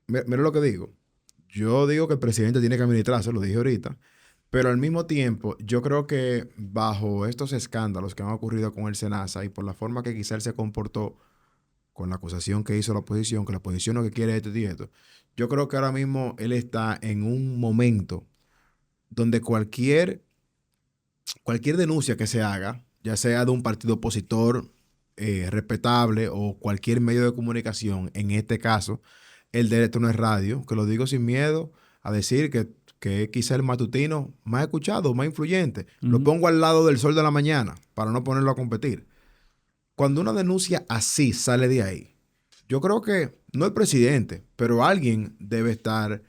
mira lo que digo. Yo digo que el presidente tiene que administrarse, lo dije ahorita. Pero al mismo tiempo, yo creo que bajo estos escándalos que han ocurrido con el Senasa y por la forma que quizá él se comportó con la acusación que hizo la oposición, que la oposición lo que quiere es esto y esto, yo creo que ahora mismo él está en un momento donde cualquier denuncia que se haga, ya sea de un partido opositor respetable o cualquier medio de comunicación, en este caso, el de Esto No Es Radio, que lo digo sin miedo a decir que es quizá el matutino más escuchado, más influyente. Lo pongo al lado del Sol de la Mañana para no ponerlo a competir. Cuando una denuncia así sale de ahí, yo creo que no el presidente, pero alguien debe estar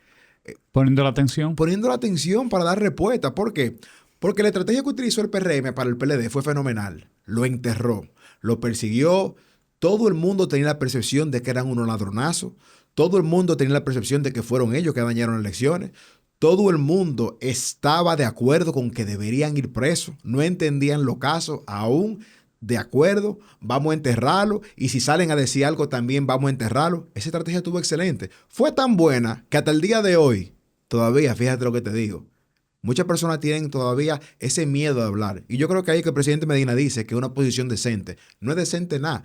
poniendo la atención. Poniendo la atención para dar respuesta. ¿Por qué? Porque la estrategia que utilizó el PRM para el PLD fue fenomenal. Lo enterró, lo persiguió. Todo el mundo tenía la percepción de que eran unos ladronazos. Todo el mundo tenía la percepción de que fueron ellos que dañaron las elecciones. Todo el mundo estaba de acuerdo con que deberían ir presos. No entendían los casos aún. De acuerdo, vamos a enterrarlo y si salen a decir algo también vamos a enterrarlo. Esa estrategia estuvo excelente. Fue tan buena que hasta el día de hoy, todavía, fíjate lo que te digo, muchas personas tienen todavía ese miedo de hablar. Y yo creo que ahí que el presidente Medina dice que es una posición decente. No es decente nada.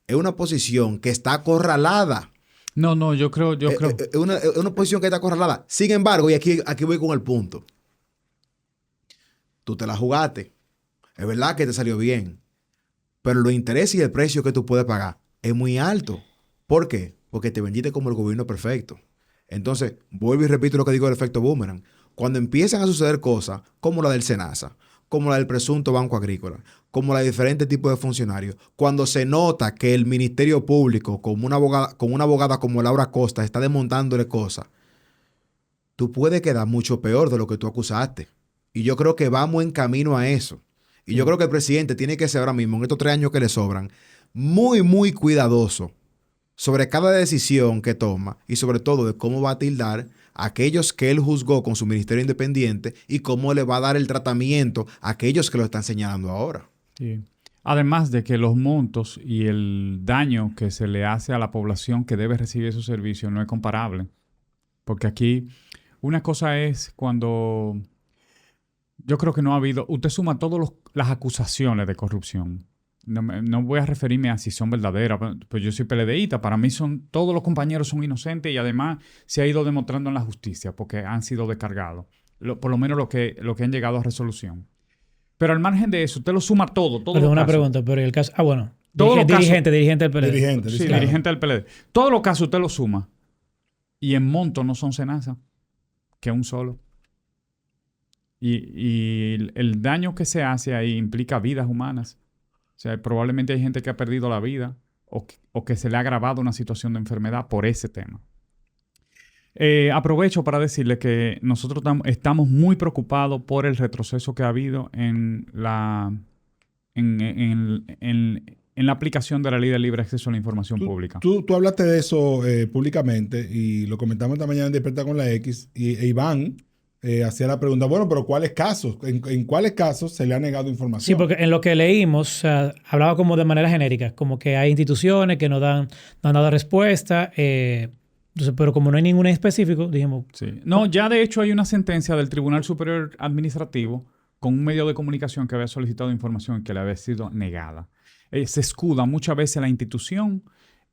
Es una posición que está acorralada. No, yo creo. Es una posición que está acorralada. Sin embargo, y aquí voy con el punto. Tú te la jugaste. Es verdad que te salió bien. Pero los intereses y el precio que tú puedes pagar es muy alto. ¿Por qué? Porque te vendiste como el gobierno perfecto. Entonces, vuelvo y repito lo que digo del efecto boomerang. Cuando empiezan a suceder cosas como la del Senasa, como la del presunto Banco Agrícola, como la de diferentes tipos de funcionarios, cuando se nota que el Ministerio Público, con una abogada como Laura Costa, está desmontándole cosas, tú puedes quedar mucho peor de lo que tú acusaste. Y yo creo que vamos en camino a eso. Y yo creo que el presidente tiene que ser ahora mismo, en estos 3 años que le sobran, muy, muy cuidadoso sobre cada decisión que toma y sobre todo de cómo va a tildar a aquellos que él juzgó con su ministerio independiente y cómo le va a dar el tratamiento a aquellos que lo están señalando ahora. Sí. Además de que los montos y el daño que se le hace a la población que debe recibir esos servicios no es comparable. Porque aquí una cosa es cuando yo creo que no ha habido, usted suma todas las acusaciones de corrupción. No voy a referirme a si son verdaderas, pues yo soy PLDista, para mí todos los compañeros son inocentes y además se ha ido demostrando en la justicia porque han sido descargados, por lo menos lo que han llegado a resolución. Pero al margen de eso, usted lo suma todo. Pero una pregunta, pero el caso, bueno, dirigente del PLD. Sí, claro. Dirigente del PLD. Todos los casos usted lo suma y en monto no son cenaza, que un solo. Y el daño que se hace ahí implica vidas humanas. O sea, probablemente hay gente que ha perdido la vida o que se le ha agravado una situación de enfermedad por ese tema. Aprovecho para decirle que nosotros estamos muy preocupados por el retroceso que ha habido en la aplicación de la Ley de Libre Acceso a la Información Pública. Tú hablaste de eso públicamente y lo comentamos esta mañana en Despertar con la X y Iván hacía la pregunta, bueno, pero ¿cuáles casos? ¿En cuáles casos se le ha negado información? Sí, porque en lo que leímos hablaba como de manera genérica, como que hay instituciones que no han dado respuesta, entonces, pero como no hay ninguna en específico, dijimos... Sí. No, ya de hecho hay una sentencia del Tribunal Superior Administrativo con un medio de comunicación que había solicitado información que le había sido negada. Se escuda muchas veces la institución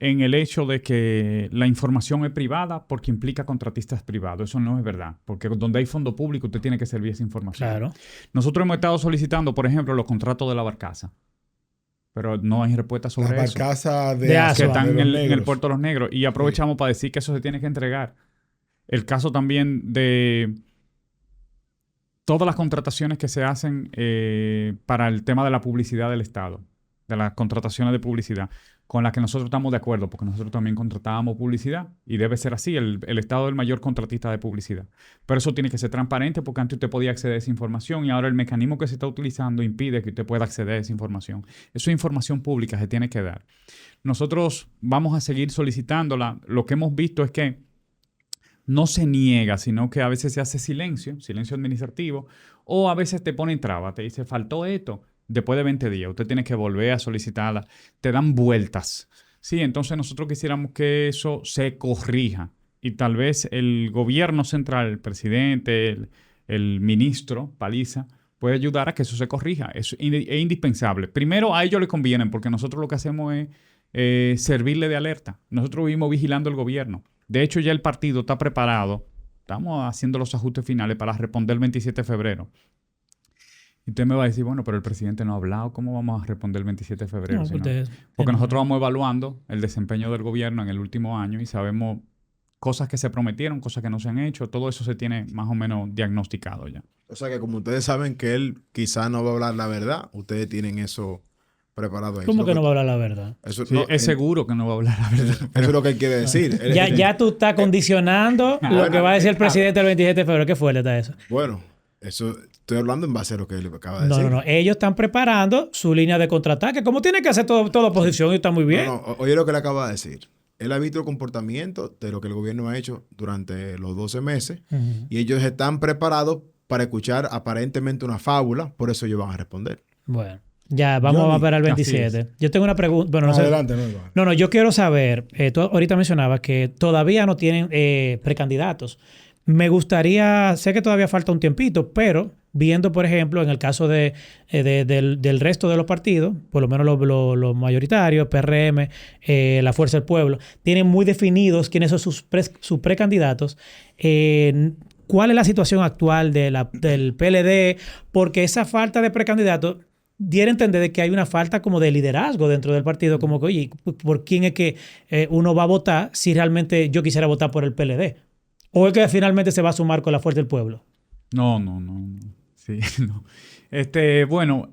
en el hecho de que la información es privada porque implica contratistas privados. Eso no es verdad, porque donde hay fondo público usted tiene que servir esa información. Claro. Nosotros hemos estado solicitando, por ejemplo, los contratos de la barcaza, pero no hay respuesta sobre la eso. La barcaza que están en el Puerto de los Negros. Y aprovechamos para decir que eso se tiene que entregar. El caso también de todas las contrataciones que se hacen para el tema de la publicidad del Estado, de las contrataciones de publicidad, con las que nosotros estamos de acuerdo, porque nosotros también contratábamos publicidad y debe ser así, el Estado es el mayor contratista de publicidad. Pero eso tiene que ser transparente porque antes usted podía acceder a esa información y ahora el mecanismo que se está utilizando impide que usted pueda acceder a esa información. Eso es información pública, se tiene que dar. Nosotros vamos a seguir solicitándola. Lo que hemos visto es que no se niega, sino que a veces se hace silencio administrativo, o a veces te ponen trabas, te dice, faltó esto. Después de 20 días, usted tiene que volver a solicitarla. Te dan vueltas. Sí, entonces nosotros quisiéramos que eso se corrija. Y tal vez el gobierno central, el presidente, el ministro, Paliza, puede ayudar a que eso se corrija. Es indispensable. Primero, a ellos les conviene, porque nosotros lo que hacemos es servirle de alerta. Nosotros vivimos vigilando el gobierno. De hecho, ya el partido está preparado. Estamos haciendo los ajustes finales para responder el 27 de febrero. Y usted me va a decir, bueno, pero el presidente no ha hablado. ¿Cómo vamos a responder el 27 de febrero? No, porque nosotros vamos evaluando el desempeño del gobierno en el último año y sabemos cosas que se prometieron, cosas que no se han hecho. Todo eso se tiene más o menos diagnosticado ya. O sea que como ustedes saben que él quizá no va a hablar la verdad, ustedes tienen eso preparado ahí. ¿Cómo que no va a hablar la verdad? Eso, sí, no, es seguro que no va a hablar la verdad. Eso es lo que él quiere decir. Ya tú estás condicionando lo que va a decir el presidente el 27 de febrero. ¿Qué fuerte está eso? Bueno, eso estoy hablando en base a lo que él acaba de decir. No. Ellos están preparando su línea de contraataque. Como tiene que hacer toda oposición y está muy bien. Oye lo que le acaba de decir. Él ha visto el comportamiento de lo que el gobierno ha hecho durante los 12 meses y ellos están preparados para escuchar aparentemente una fábula. Por eso ellos van a responder. Bueno. Ya, vamos a ver al 27. Yo tengo una pregunta. Bueno, no sé. Adelante, no, yo quiero saber. Tú ahorita mencionabas que todavía no tienen precandidatos. Me gustaría, sé que todavía falta un tiempito, pero viendo, por ejemplo, en el caso del resto de los partidos, por lo menos los mayoritarios, PRM, la Fuerza del Pueblo, tienen muy definidos quiénes son sus precandidatos. ¿Cuál es la situación actual del PLD? Porque esa falta de precandidatos diera a entender de que hay una falta como de liderazgo dentro del partido, como que, oye, ¿por quién es que uno va a votar si realmente yo quisiera votar por el PLD? ¿O es que finalmente se va a sumar con la Fuerza del Pueblo? No. Sí, no. Bueno,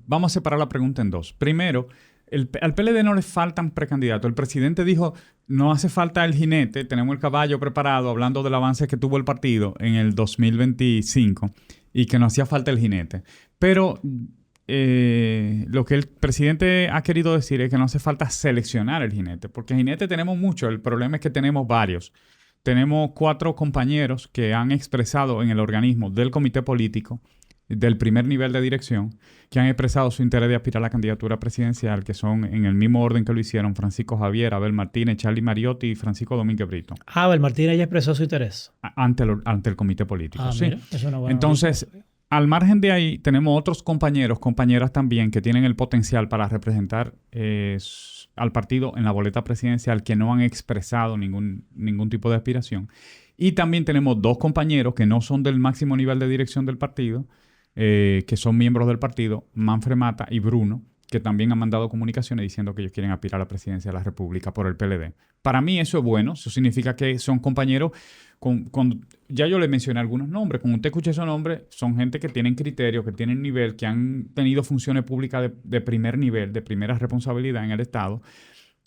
vamos a separar la pregunta en dos. Primero, al PLD no le faltan precandidatos. El presidente dijo, no hace falta el jinete, tenemos el caballo preparado, hablando del avance que tuvo el partido en el 2025 y que no hacía falta el jinete. Pero lo que el presidente ha querido decir es que no hace falta seleccionar el jinete, porque jinete tenemos mucho, el problema es que tenemos varios. Tenemos 4 compañeros que han expresado en el organismo del comité político del primer nivel de dirección, que han expresado su interés de aspirar a la candidatura presidencial, que son en el mismo orden que lo hicieron Francisco Javier, Abel Martínez, Charlie Mariotti y Francisco Domínguez Brito. Abel Martínez ya expresó su interés. Ante el comité político, sí. Mira, es una buena Entonces, noticia. al margen de ahí, tenemos otros compañeros, compañeras también, que tienen el potencial para representar al partido en la boleta presidencial, que no han expresado ningún tipo de aspiración. Y también tenemos 2 compañeros que no son del máximo nivel de dirección del partido, que son miembros del partido, Manfred Mata y Bruno, que también han mandado comunicaciones diciendo que ellos quieren aspirar a la presidencia de la República por el PLD. Para mí eso es bueno, eso significa que son compañeros ya yo le mencioné algunos nombres, cuando usted escucha esos nombres, son gente que tienen criterio, que tienen nivel, que han tenido funciones públicas de primer nivel, de primera responsabilidad en el Estado,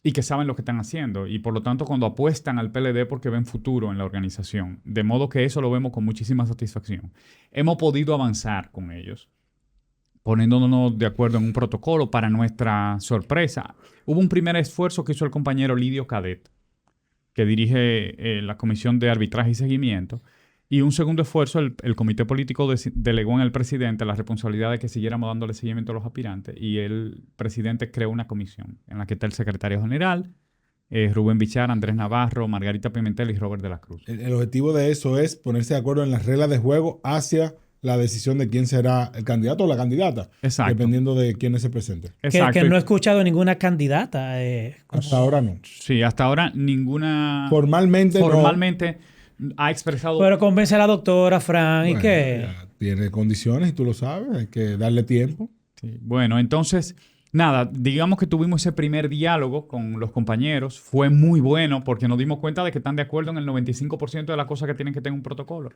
y que saben lo que están haciendo. Y por lo tanto, cuando apuestan al PLD porque ven futuro en la organización. De modo que eso lo vemos con muchísima satisfacción. Hemos podido avanzar con ellos, poniéndonos de acuerdo en un protocolo. Para nuestra sorpresa, hubo un primer esfuerzo que hizo el compañero Lidio Cadet, que dirige la Comisión de Arbitraje y Seguimiento, y un segundo esfuerzo, el comité político delegó en el presidente la responsabilidad de que siguiéramos dándole seguimiento a los aspirantes, y el presidente creó una comisión en la que está el secretario general, Rubén Bichar, Andrés Navarro, Margarita Pimentel y Robert de la Cruz. El objetivo de eso es ponerse de acuerdo en las reglas de juego hacia la decisión de quién será el candidato o la candidata, Exacto. dependiendo de quiénes se presenten. Exacto. Que no he escuchado ninguna candidata. Hasta ahora no. Sí, hasta ahora ninguna... Formalmente ha expresado... Pero convence a la doctora, Fran, Bueno, ¿y qué? ya tiene condiciones y tú lo sabes, hay que darle tiempo. Sí. Bueno, entonces, nada, digamos que tuvimos ese primer diálogo con los compañeros. Fue muy bueno porque nos dimos cuenta de que están de acuerdo en el 95% de las cosas que tienen que tener un protocolo.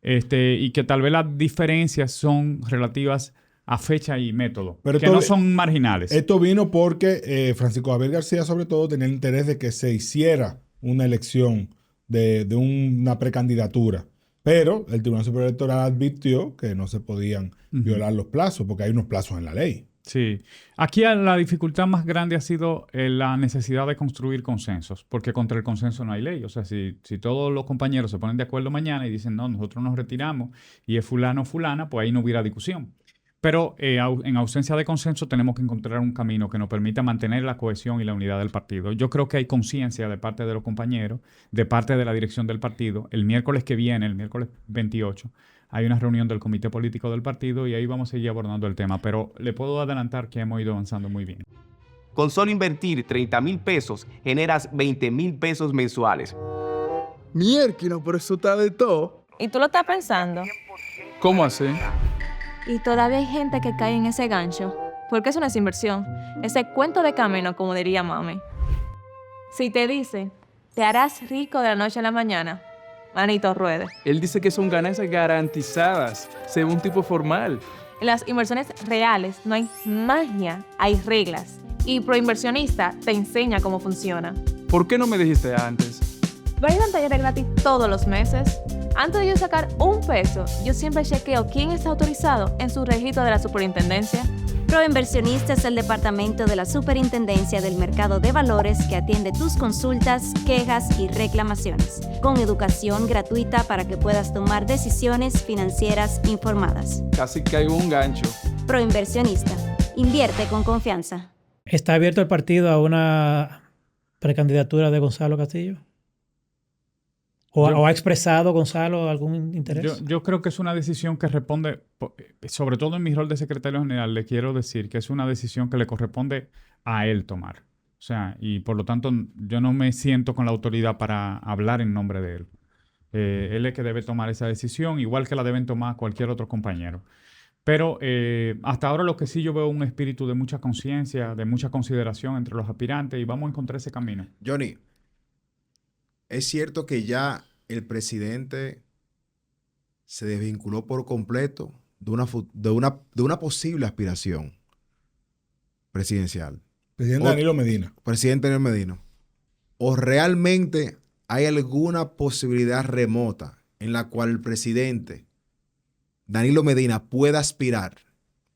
Y que tal vez las diferencias son relativas a fecha y método, Pero que no son marginales. Esto vino porque Francisco Javier García, sobre todo, tenía el interés de que se hiciera una elección de una precandidatura. Pero el Tribunal Superior Electoral advirtió que no se podían violar los plazos, porque hay unos plazos en la ley. Sí. Aquí la dificultad más grande ha sido la necesidad de construir consensos, porque contra el consenso no hay ley. O sea, si todos los compañeros se ponen de acuerdo mañana y dicen, no, nosotros nos retiramos y es fulano o fulana, pues ahí no hubiera discusión. Pero en ausencia de consenso tenemos que encontrar un camino que nos permita mantener la cohesión y la unidad del partido. Yo creo que hay conciencia de parte de los compañeros, de parte de la dirección del partido. El miércoles que viene, el miércoles 28, hay una reunión del comité político del partido y ahí vamos a seguir abordando el tema. Pero le puedo adelantar que hemos ido avanzando muy bien. Con solo invertir 30,000 pesos, generas 20,000 pesos mensuales. Mierda, pero eso está de todo. ¿Y tú lo estás pensando? ¿Cómo así? Y todavía hay gente que cae en ese gancho, porque eso no es inversión, ese cuento de camino, como diría mami. Si te dicen, te harás rico de la noche a la mañana, manito ruede. Él dice que son ganancias garantizadas, según un tipo formal. En las inversiones reales no hay magia, hay reglas. Y Proinversionista te enseña cómo funciona. ¿Por qué no me dijiste antes? Vayan talleres gratis todos los meses. Antes de yo sacar $1, yo siempre chequeo quién está autorizado en su registro de la superintendencia. Proinversionista es el departamento de la Superintendencia del Mercado de Valores que atiende tus consultas, quejas y reclamaciones, con educación gratuita para que puedas tomar decisiones financieras informadas. Casi caigo un gancho. Proinversionista. Invierte con confianza. ¿Está abierto el partido a una precandidatura de Gonzalo Castillo? ¿O ha expresado Gonzalo algún interés? Yo creo que es una decisión que responde, sobre todo en mi rol de secretario general, le quiero decir que es una decisión que le corresponde a él tomar. O sea, y por lo tanto yo no me siento con la autoridad para hablar en nombre de él. Él es que debe tomar esa decisión, igual que la deben tomar cualquier otro compañero. Pero hasta ahora lo que sí yo veo un espíritu de mucha conciencia, de mucha consideración entre los aspirantes y vamos a encontrar ese camino. Johnny, es cierto que ya el presidente se desvinculó por completo de una posible aspiración presidencial. Presidente Danilo Medina. Presidente Danilo Medina. ¿O realmente hay alguna posibilidad remota en la cual el presidente Danilo Medina pueda aspirar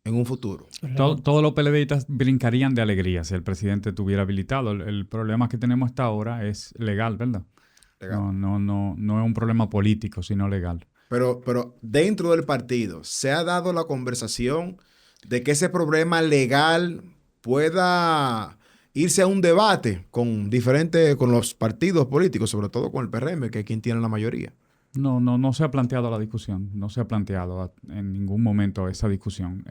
en un futuro? Todos los PLDistas brincarían de alegría si el presidente estuviera habilitado. El problema que tenemos hasta ahora es legal, ¿verdad? Legal. No es un problema político, sino legal. Pero dentro del partido, ¿se ha dado la conversación de que ese problema legal pueda irse a un debate con los partidos políticos, sobre todo con el PRM, que es quien tiene la mayoría? No se ha planteado la discusión. No se ha planteado en ningún momento esa discusión.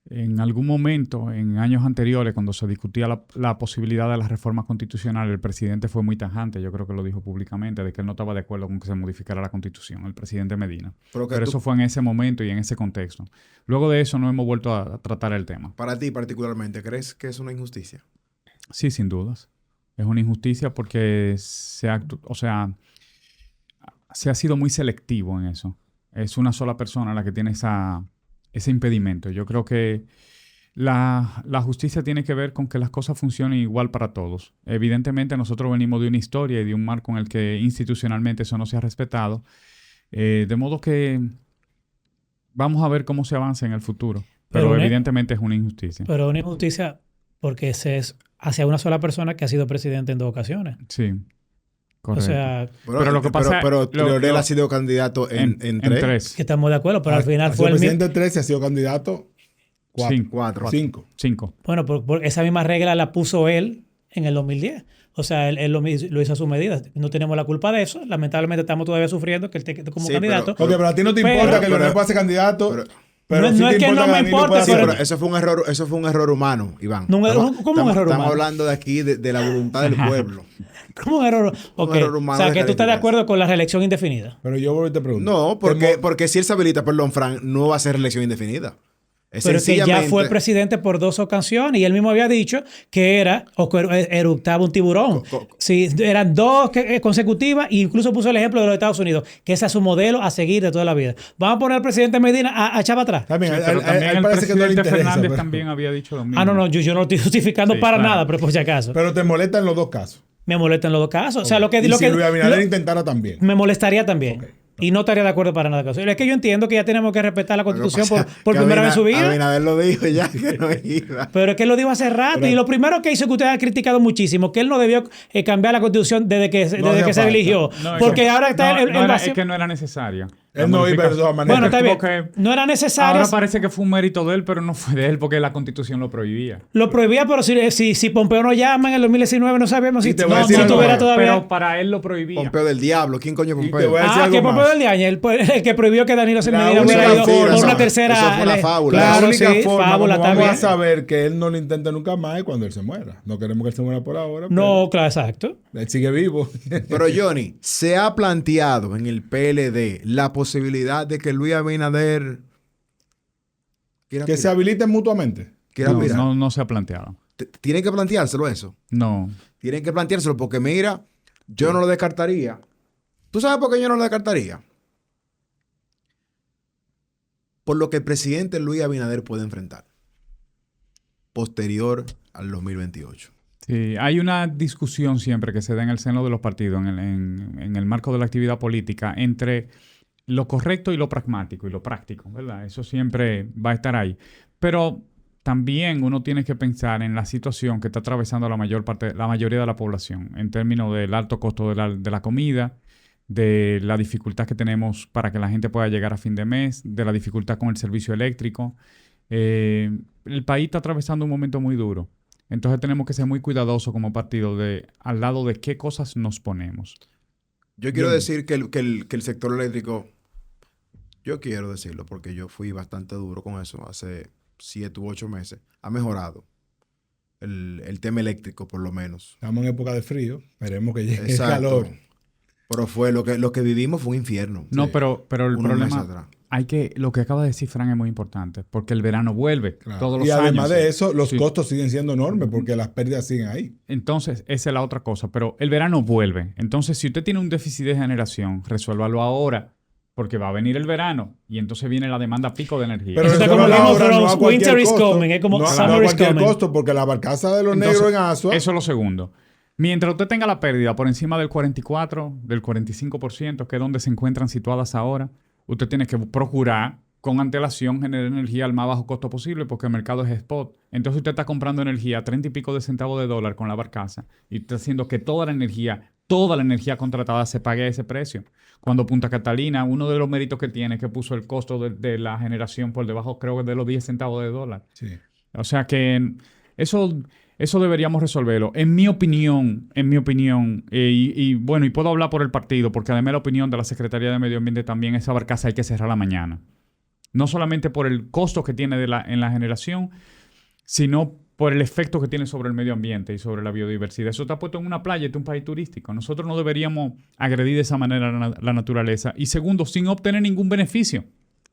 En algún momento, en años anteriores, cuando se discutía la posibilidad de las reformas constitucionales, el presidente fue muy tajante, yo creo que lo dijo públicamente, de que él no estaba de acuerdo con que se modificara la Constitución, el presidente Medina. Pero eso fue en ese momento y en ese contexto. Luego de eso no hemos vuelto a tratar el tema. Para ti particularmente, ¿crees que es una injusticia? Sí, sin dudas. Es una injusticia porque se ha sido muy selectivo en eso. Es una sola persona la que tiene ese impedimento. Yo creo que la justicia tiene que ver con que las cosas funcionen igual para todos. Evidentemente nosotros venimos de una historia y de un marco en el que institucionalmente eso no se ha respetado. De modo que vamos a ver cómo se avanza en el futuro. Pero evidentemente es una injusticia. Pero una injusticia porque es hacia una sola persona que ha sido presidente en 2 ocasiones. Sí. Correcto. O sea, pero lo que pasa pero Leonel ha sido candidato en 3. Que estamos de acuerdo, pero al final fue el presidente 3 y ha sido candidato 4. 5. Bueno, por esa misma regla la puso él en el 2010. O sea, él lo hizo a su medida. No tenemos la culpa de eso. Lamentablemente estamos todavía sufriendo que él esté como candidato. Pero a ti no te importa que Leonel pueda ser candidato. Pero no es que no me importa. Pero eso fue un error humano, Iván. ¿Cómo un error humano? Estamos hablando de aquí de la voluntad del pueblo. ¿Cómo un error? Okay. Un error humano. O sea, que tú estás de acuerdo con la reelección indefinida. Pero yo te pregunto. No, porque si él se habilita, perdón, Frank, no va a ser reelección indefinida. Pero que ya fue presidente por 2 ocasiones y él mismo había dicho que eructaba un tiburón. Sí, eran 2 consecutivas e incluso puso el ejemplo de los Estados Unidos, que ese es su modelo a seguir de toda la vida. Vamos a poner al presidente Medina a echar para atrás. También, pero también el presidente Fernández también había dicho lo mismo. No, yo no lo estoy justificando para nada, pero por si acaso. Pero te molesta en los 2 casos. Me molesta en los 2 casos. O sea, si Luis Abinader intentara también. Me molestaría también. Okay. Y no estaría de acuerdo para nada con eso. Es que yo entiendo que ya tenemos que respetar la Constitución por primera vez en su vida. Abinader lo dijo ya que no iba. Pero es que él lo dijo hace rato. Y lo primero que hizo que usted ha criticado muchísimo, que él no debió cambiar la Constitución desde que se eligió. Porque ahora está el vacío. Es que no era necesaria. Él no iba de todas maneras. Bueno, está bien. No era necesario. Ahora parece que fue un mérito de él, pero no fue de él porque la Constitución lo prohibía. Lo prohibía, pero si Pompeo no llama en el 2019, no sabemos si tuviera todavía. Pero para él lo prohibía. Pompeo del diablo. ¿Quién coño es Pompeo? Que Pompeo del diablo. El que prohibió que Danilo Medina hubiera ido por una tercera. Eso fue una fábula. Claro, la única forma vamos a saber que él no lo intenta nunca más es cuando él se muera. No queremos que él se muera por ahora. No, claro, exacto. Él sigue vivo. Pero Johnny, ¿se ha planteado en el PLD la posibilidad de que Luis Abinader que se habiliten mutuamente? No se ha planteado. ¿Tienen que planteárselo eso? No. Tienen que planteárselo porque mira, yo no lo descartaría. ¿Tú sabes por qué yo no lo descartaría? Por lo que el presidente Luis Abinader puede enfrentar posterior al 2028. Sí, hay una discusión siempre que se da en el seno de los partidos, en el marco de la actividad política, entre lo correcto y lo pragmático y lo práctico, ¿verdad? Eso siempre va a estar ahí. Pero también uno tiene que pensar en la situación que está atravesando la mayoría de la población, en términos del alto costo de la comida, de la dificultad que tenemos para que la gente pueda llegar a fin de mes, de la dificultad con el servicio eléctrico. El país está atravesando un momento muy duro. Entonces tenemos que ser muy cuidadosos como partido al lado de qué cosas nos ponemos. Yo quiero decir que el sector eléctrico, yo quiero decirlo porque yo fui bastante duro con eso hace 7 u 8 meses, ha mejorado el tema eléctrico por lo menos. Estamos en época de frío, esperemos que llegue el calor. Pero fue lo que vivimos fue un infierno. No, sí. pero el problema lo que acaba de decir Fran es muy importante, porque el verano vuelve todos los años. Y además de eso, los costos siguen siendo enormes porque las pérdidas siguen ahí. Entonces, esa es la otra cosa, pero el verano vuelve. Entonces, si usted tiene un déficit de generación, resuélvalo ahora, porque va a venir el verano y entonces viene la demanda pico de energía. Pero Eso está eso como no Game of ahora, no a Thrones, cualquier Winter is costo. coming, es como No a Summer is cualquier coming. costo, porque la barcaza de los Entonces, negros en Asua... eso es lo segundo. Mientras usted tenga la pérdida por encima del 44, del 45%, que es donde se encuentran situadas ahora, usted tiene que procurar con antelación generar energía al más bajo costo posible porque el mercado es spot. Entonces usted está comprando energía a 30 y pico de centavos de dólar con la barcaza y está haciendo que toda la energía contratada se pague a ese precio. Cuando Punta Catalina, uno de los méritos que tiene es que puso el costo de la generación por debajo, creo que de los 10 centavos de dólar. Sí. O sea que eso deberíamos resolverlo. En mi opinión, y bueno, y puedo hablar por el partido, porque además la opinión de la Secretaría de Medio Ambiente también, esa barcaza hay que cerrarla mañana. No solamente por el costo que tiene en la generación, sino por el efecto que tiene sobre el medio ambiente y sobre la biodiversidad. Eso está puesto en una playa, este es un país turístico. Nosotros no deberíamos agredir de esa manera la naturaleza. Y segundo, sin obtener ningún beneficio.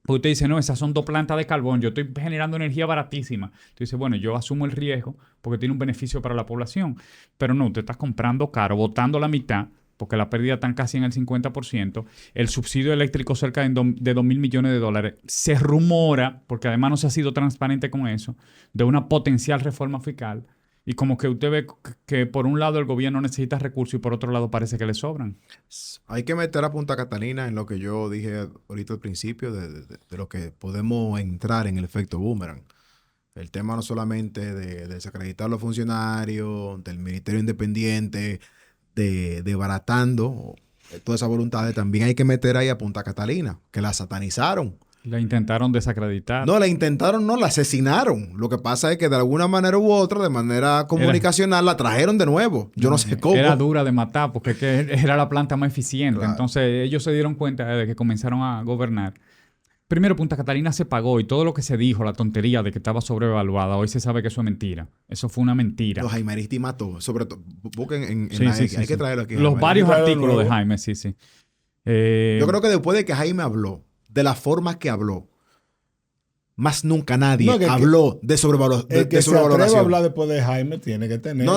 Porque usted dice, no, esas son 2 plantas de carbón, yo estoy generando energía baratísima. Usted dice, bueno, yo asumo el riesgo porque tiene un beneficio para la población. Pero no, usted está comprando caro, botando la mitad, porque la pérdida está casi en el 50%. El subsidio eléctrico cerca de 2.000 millones de dólares. Se rumora, porque además no se ha sido transparente con eso, de una potencial reforma fiscal. Y como que usted ve que por un lado el gobierno necesita recursos y por otro lado parece que le sobran. Hay que meter a Punta Catalina en lo que yo dije ahorita al principio, de lo que podemos entrar en el efecto boomerang. El tema no solamente de desacreditar a los funcionarios, del Ministerio Independiente, de baratando todas esas voluntades, también hay que meter ahí a Punta Catalina, que la satanizaron. La intentaron desacreditar. No, la intentaron, no, la asesinaron. Lo que pasa es que de alguna manera u otra, de manera comunicacional, la trajeron de nuevo. Yo no sé cómo. Era dura de matar porque era la planta más eficiente. Claro. Entonces ellos se dieron cuenta de que comenzaron a gobernar. Primero, Punta Catalina se pagó y todo lo que se dijo, la tontería de que estaba sobrevaluada, hoy se sabe que eso es mentira. Eso fue una mentira. Los Jaime Aristi mató. Sobre todo, busquen en Sí, la sí, X. sí, Hay que sí. traerlo aquí. Los Jaime. varios Hay que traerlo artículos de nuevo. Jaime, sí. Yo creo que después de que Jaime habló, de la forma que habló, más nunca nadie No, que habló de sobrevaloración. El que se atreva a hablar después de Jaime tiene que tener... No.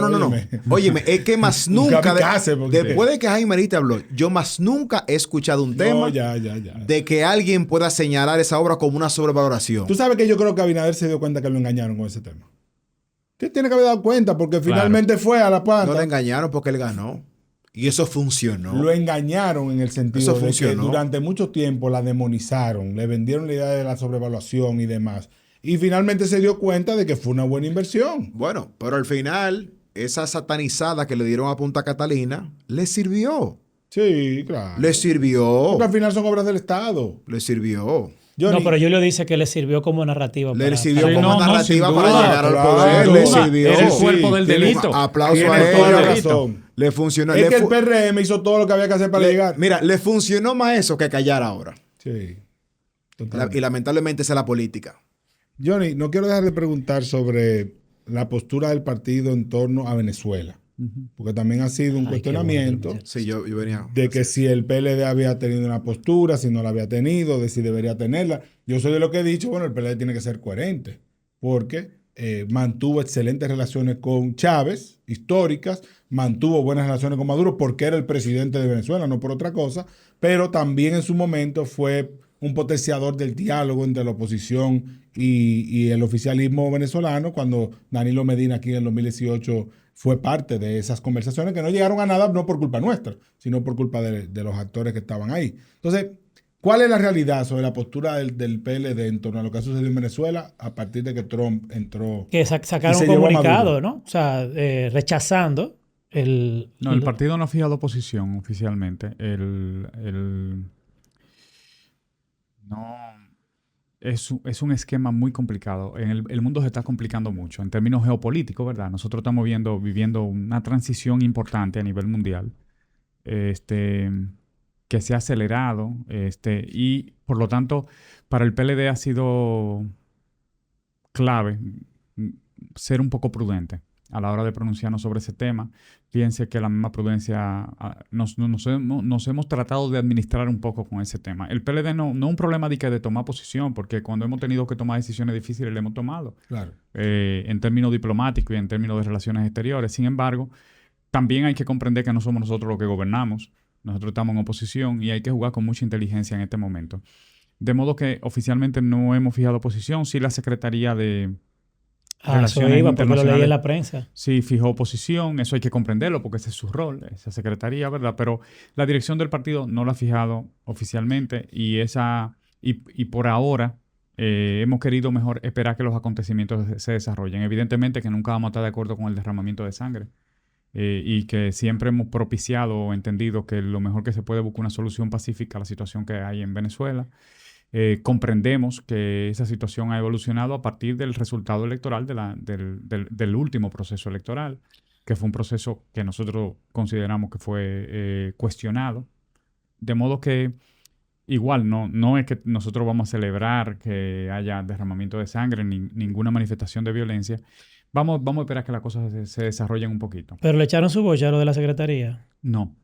Óyeme, es que más nunca, kamikaze, porque- después de que Jaime Aristi habló, yo más nunca he escuchado un tema No, ya. de que alguien pueda señalar esa obra como una sobrevaloración. Tú sabes que yo creo que Abinader se dio cuenta que lo engañaron con ese tema. Que tiene que haber dado cuenta porque finalmente fue a la planta. No le engañaron porque él ganó. Y eso funcionó. Lo engañaron en el sentido Eso de que funcionó. durante mucho tiempo la demonizaron, le vendieron la idea de la sobrevaluación y demás. Y finalmente se dio cuenta de que fue una buena inversión. Bueno, pero al final, esa satanizada que le dieron a Punta Catalina, le sirvió. Sí, claro. Le sirvió. Porque al final son obras del Estado. Le sirvió. Johnny, No, pero Julio dice que le sirvió como narrativa. Le sirvió Sí, como no, narrativa sin para duda, llegar al claro, poder. sin Le duda. sirvió. Es el cuerpo del Tiene delito. un aplauso Tiene a toda la ellos. razón. Le funcionó. es que el fu- PRM hizo todo lo que había que hacer para llegar. Mira, le funcionó más eso que callar ahora. Sí. Y Totalmente. lamentablemente esa es la política. Johnny, no quiero dejar de preguntar sobre la postura del partido en torno a Venezuela. Porque también ha sido un Ay, qué cuestionamiento bueno. Sí, yo venía. de que si el PLD había tenido una postura, si no la había tenido, de si debería tenerla. Yo soy de lo que he dicho, bueno, el PLD tiene que ser coherente, porque mantuvo excelentes relaciones con Chávez, históricas, mantuvo buenas relaciones con Maduro, porque era el presidente de Venezuela, no por otra cosa, pero también en su momento fue un potenciador del diálogo entre la oposición y el oficialismo venezolano, cuando Danilo Medina aquí en el 2018 fue parte de esas conversaciones que no llegaron a nada, no por culpa nuestra, sino por culpa de los actores que estaban ahí. Entonces, ¿cuál es la realidad sobre la postura del PLD en torno a lo que ha sucedido en Venezuela a partir de que Trump entró? Que sacaron Y se un llevó a comunicado, Maduro. ¿no? O sea, rechazando el... No, el partido no ha fijado posición oficialmente. No. Es un esquema muy complicado. El mundo se está complicando mucho en términos geopolíticos, ¿verdad? Nosotros estamos viviendo una transición importante a nivel mundial, que se ha acelerado, y por lo tanto, para el PLD ha sido clave ser un poco prudente a la hora de pronunciarnos sobre ese tema. Piense que la misma prudencia nos hemos tratado de administrar un poco con ese tema. El PLD no es un problema de tomar posición, porque cuando hemos tenido que tomar decisiones difíciles, le hemos tomado. Claro. En términos diplomáticos y en términos de relaciones exteriores. Sin embargo, también hay que comprender que no somos nosotros los que gobernamos. Nosotros estamos en oposición y hay que jugar con mucha inteligencia en este momento. De modo que oficialmente no hemos fijado posición. Sí, la Secretaría de Relaciones iba, porque lo leí Internacionales en la prensa. sí fijó posición. Eso hay que comprenderlo porque ese es su rol, esa secretaría, ¿verdad? Pero la dirección del partido no la ha fijado oficialmente y por ahora hemos querido mejor esperar que los acontecimientos se desarrollen. Evidentemente que nunca vamos a estar de acuerdo con el derramamiento de sangre. Y que siempre hemos propiciado o entendido que lo mejor que se puede buscar una solución pacífica a la situación que hay en Venezuela. Comprendemos que esa situación ha evolucionado a partir del resultado electoral del último proceso electoral, que fue un proceso que nosotros consideramos que fue cuestionado. De modo que igual no es que nosotros vamos a celebrar que haya derramamiento de sangre ni ninguna manifestación de violencia. Vamos a esperar que las cosas se desarrollen un poquito. ¿Pero le echaron su bocha a lo de la secretaría? No,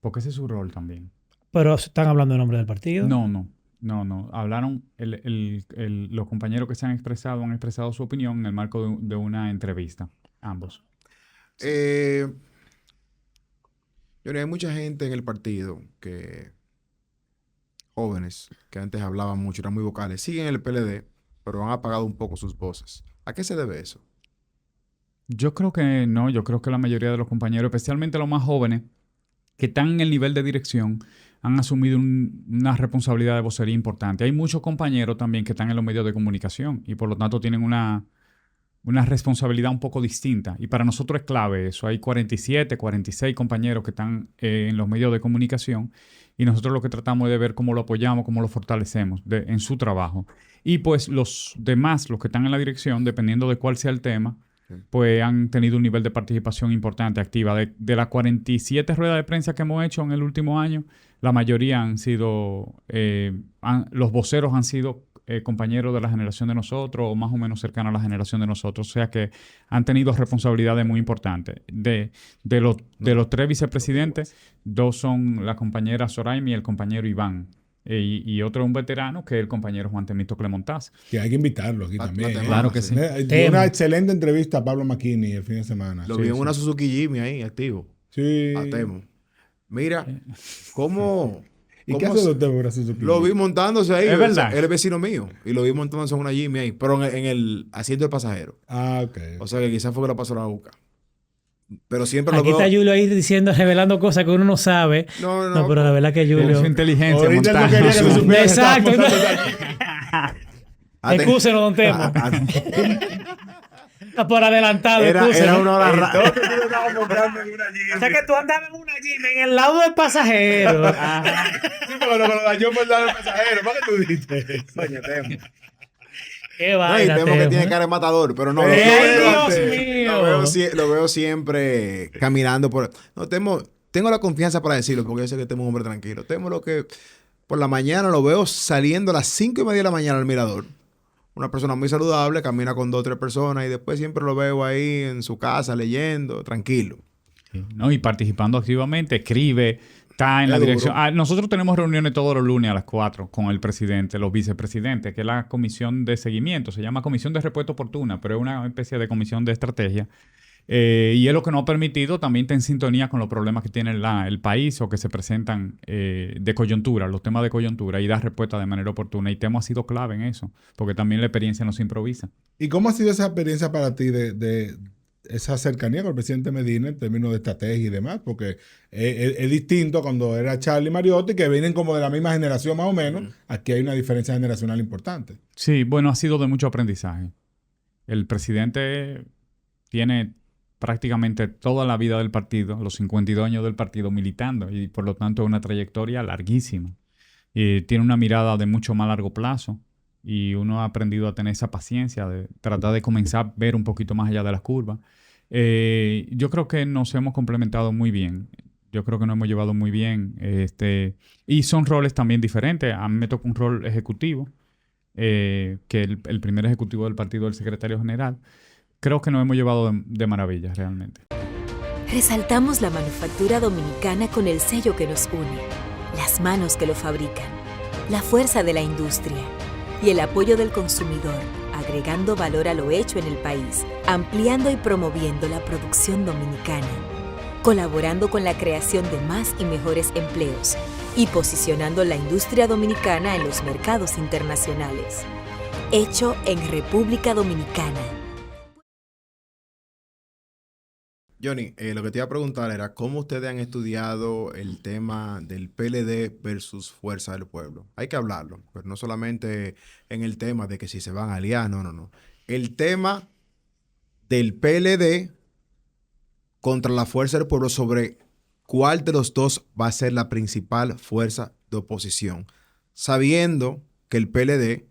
porque ese es su rol también. ¿Pero están hablando en nombre del partido? No. Hablaron, los compañeros que se han expresado su opinión en el marco de una entrevista, ambos. Hay mucha gente en el partido jóvenes, que antes hablaban mucho, eran muy vocales, siguen el PLD, pero han apagado un poco sus voces. ¿A qué se debe eso? Yo creo que no, yo creo que la mayoría de los compañeros, especialmente los más jóvenes, que están en el nivel de dirección, han asumido una responsabilidad de vocería importante. Hay muchos compañeros también que están en los medios de comunicación y por lo tanto tienen una responsabilidad un poco distinta. Y para nosotros es clave eso. Hay 47, 46 compañeros que están en los medios de comunicación y nosotros lo que tratamos es de ver cómo lo apoyamos, cómo lo fortalecemos en su trabajo. Y pues los demás, los que están en la dirección, dependiendo de cuál sea el tema, pues han tenido un nivel de participación importante, activa. De las 47 ruedas de prensa que hemos hecho en el último año, la mayoría han sido, los voceros han sido compañeros de la generación de nosotros o más o menos cercanos a la generación de nosotros. O sea que han tenido responsabilidades muy importantes. De los 3 vicepresidentes, 2 son la compañera Soraima y el compañero Iván. Y otro un veterano que es el compañero Juan Temístocle Montaz. Que hay que invitarlo aquí también. Claro que sí. Una excelente entrevista a Pablo McKinney el fin de semana. Lo vi en una Suzuki Jimmy ahí, activo. Sí. A Temo. Mira, ¿cómo qué hace usted por Suzuki? Lo vi montándose ahí. Es verdad. Él es vecino mío. Y lo vi montándose en una Jimmy ahí. Pero en el asiento del pasajero. Ok. O sea que quizás fue que lo pasó la boca. Pero siempre Aquí lo veo... está Julio ahí diciendo, revelando cosas que uno no sabe. No, pero la verdad que Julio... Su inteligencia, ahorita él no Montaz. quería que se supiera. Exacto. Ah, Excúsenos, don Temo. Por adelantado, Era una hora Todos estábamos comprando en una Jimmy. O sea que tú andabas en una Jimmy en el lado del pasajero. Sí, pero lo dañó por el lado del pasajero. ¿Para qué tú dices? Coño, Temo. Qué No, y vaina, Temo que Temo. tiene cara de matador, pero no. ¡Ay, Dios mío! Lo veo siempre caminando por... No, tengo la confianza para decirlo, porque yo sé que Temo es un hombre tranquilo. Temo lo que... Por la mañana lo veo saliendo a las 5:30 de la mañana al mirador. Una persona muy saludable, camina con 2 o 3 personas y después siempre lo veo ahí en su casa leyendo, tranquilo. Sí, ¿no? Y participando activamente, escribe, está en la Duro. dirección. Nosotros tenemos reuniones todos los lunes a las 4 con el presidente, los vicepresidentes, que es la comisión de seguimiento. Se llama Comisión de Respuesta Oportuna, pero es una especie de comisión de estrategia. Y es lo que nos ha permitido también estar en sintonía con los problemas que tiene el país o que se presentan de coyuntura, los temas de coyuntura, y dar respuesta de manera oportuna. Y Temo ha sido clave en eso, porque también la experiencia no se improvisa. ¿Y cómo ha sido esa experiencia para ti de esa cercanía con el presidente Medina en términos de estrategia y demás? Porque es distinto cuando era Charlie Mariotti, que vienen como de la misma generación más o menos. Aquí hay una diferencia generacional importante. Sí, bueno, ha sido de mucho aprendizaje. El presidente tiene prácticamente toda la vida del partido, los 52 años del partido militando y por lo tanto una trayectoria larguísima. Tiene una mirada de mucho más largo plazo y uno ha aprendido a tener esa paciencia de tratar de comenzar a ver un poquito más allá de las curvas. Yo creo que nos hemos complementado muy bien. Yo creo que nos hemos llevado muy bien. Y son roles también diferentes. A mí me toca un rol ejecutivo, que el primer ejecutivo del partido es el secretario general. Creo que nos hemos llevado de maravilla, realmente. Resaltamos la manufactura dominicana con el sello que nos une, las manos que lo fabrican, la fuerza de la industria y el apoyo del consumidor, agregando valor a lo hecho en el país, ampliando y promoviendo la producción dominicana. colaborando con la creación de más y mejores empleos y posicionando la industria dominicana en los mercados internacionales. Hecho en República Dominicana. Johnny, lo que te iba a preguntar era cómo ustedes han estudiado el tema del PLD versus Fuerza del Pueblo. Hay que hablarlo, pero no solamente en el tema de que si se van a aliar, no. El tema del PLD contra la Fuerza del Pueblo sobre cuál de los dos va a ser la principal fuerza de oposición, sabiendo que el PLD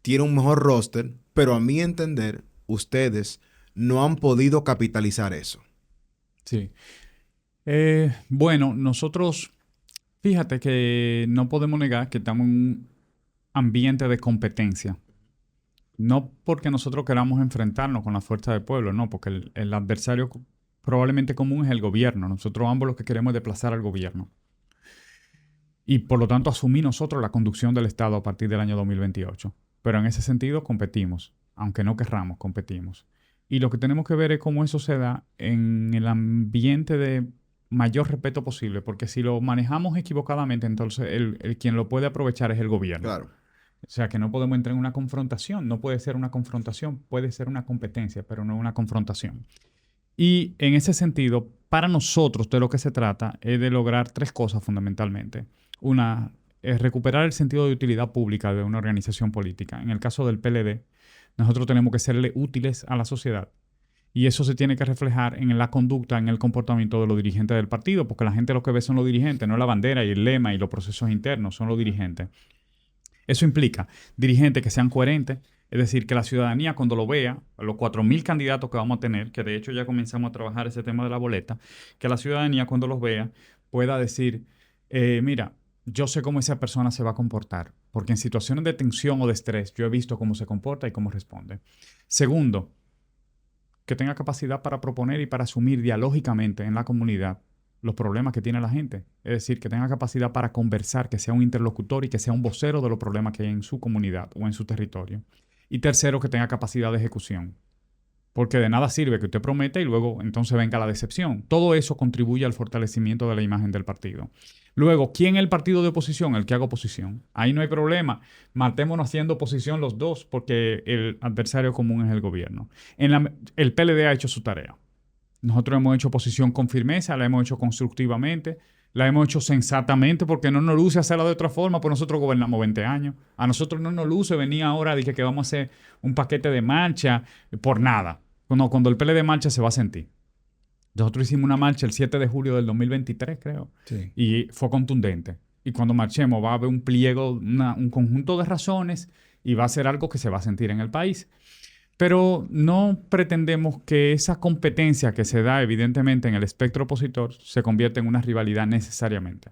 tiene un mejor roster, pero a mi entender, ustedes no han podido capitalizar eso. Sí. Bueno, nosotros, fíjate que no podemos negar que estamos en un ambiente de competencia. No porque nosotros queramos enfrentarnos con la fuerza del pueblo, no, porque el adversario probablemente común es el gobierno. Nosotros ambos lo que queremos es desplazar al gobierno. Y por lo tanto asumir nosotros la conducción del Estado a partir del año 2028. Pero en ese sentido competimos. Aunque no querramos, competimos. Y lo que tenemos que ver es cómo eso se da en el ambiente de mayor respeto posible. Porque si lo manejamos equivocadamente, entonces el quien lo puede aprovechar es el gobierno. Claro. O sea, que no podemos entrar en una confrontación. No puede ser una confrontación. Puede ser una competencia, pero no una confrontación. Y en ese sentido, para nosotros de lo que se trata es de lograr tres cosas fundamentalmente. Una es recuperar el sentido de utilidad pública de una organización política. En el caso del PLD, nosotros tenemos que serle útiles a la sociedad. Y eso se tiene que reflejar en la conducta, en el comportamiento de los dirigentes del partido, porque la gente lo que ve son los dirigentes, no la bandera y el lema y los procesos internos, son los dirigentes. Eso implica dirigentes que sean coherentes, es decir, que la ciudadanía cuando lo vea, los 4.000 candidatos que vamos a tener, que de hecho ya comenzamos a trabajar ese tema de la boleta, que la ciudadanía cuando los vea pueda decir, mira, yo sé cómo esa persona se va a comportar, porque en situaciones de tensión o de estrés yo he visto cómo se comporta y cómo responde. Segundo, que tenga capacidad para proponer y para asumir dialógicamente en la comunidad los problemas que tiene la gente. Es decir, que tenga capacidad para conversar, que sea un interlocutor y que sea un vocero de los problemas que hay en su comunidad o en su territorio. Y tercero, que tenga capacidad de ejecución. Porque de nada sirve que usted prometa y luego entonces venga la decepción. Todo eso contribuye al fortalecimiento de la imagen del partido. Luego, ¿quién es el partido de oposición? El que haga oposición. Ahí no hay problema. Matémonos haciendo oposición los dos porque el adversario común es el gobierno. El PLD ha hecho su tarea. Nosotros hemos hecho oposición con firmeza, la hemos hecho constructivamente, la hemos hecho sensatamente porque no nos luce hacerla de otra forma, pues nosotros gobernamos 20 años. A nosotros no nos luce venir ahora de que vamos a hacer un paquete de marcha por nada. Cuando el PLD marcha se va a sentir. Nosotros hicimos una marcha el 7 de julio del 2023, creo. Sí. Y fue contundente. Y cuando marchemos va a haber un pliego, un conjunto de razones y va a ser algo que se va a sentir en el país. Pero no pretendemos que esa competencia que se da evidentemente en el espectro opositor se convierta en una rivalidad necesariamente.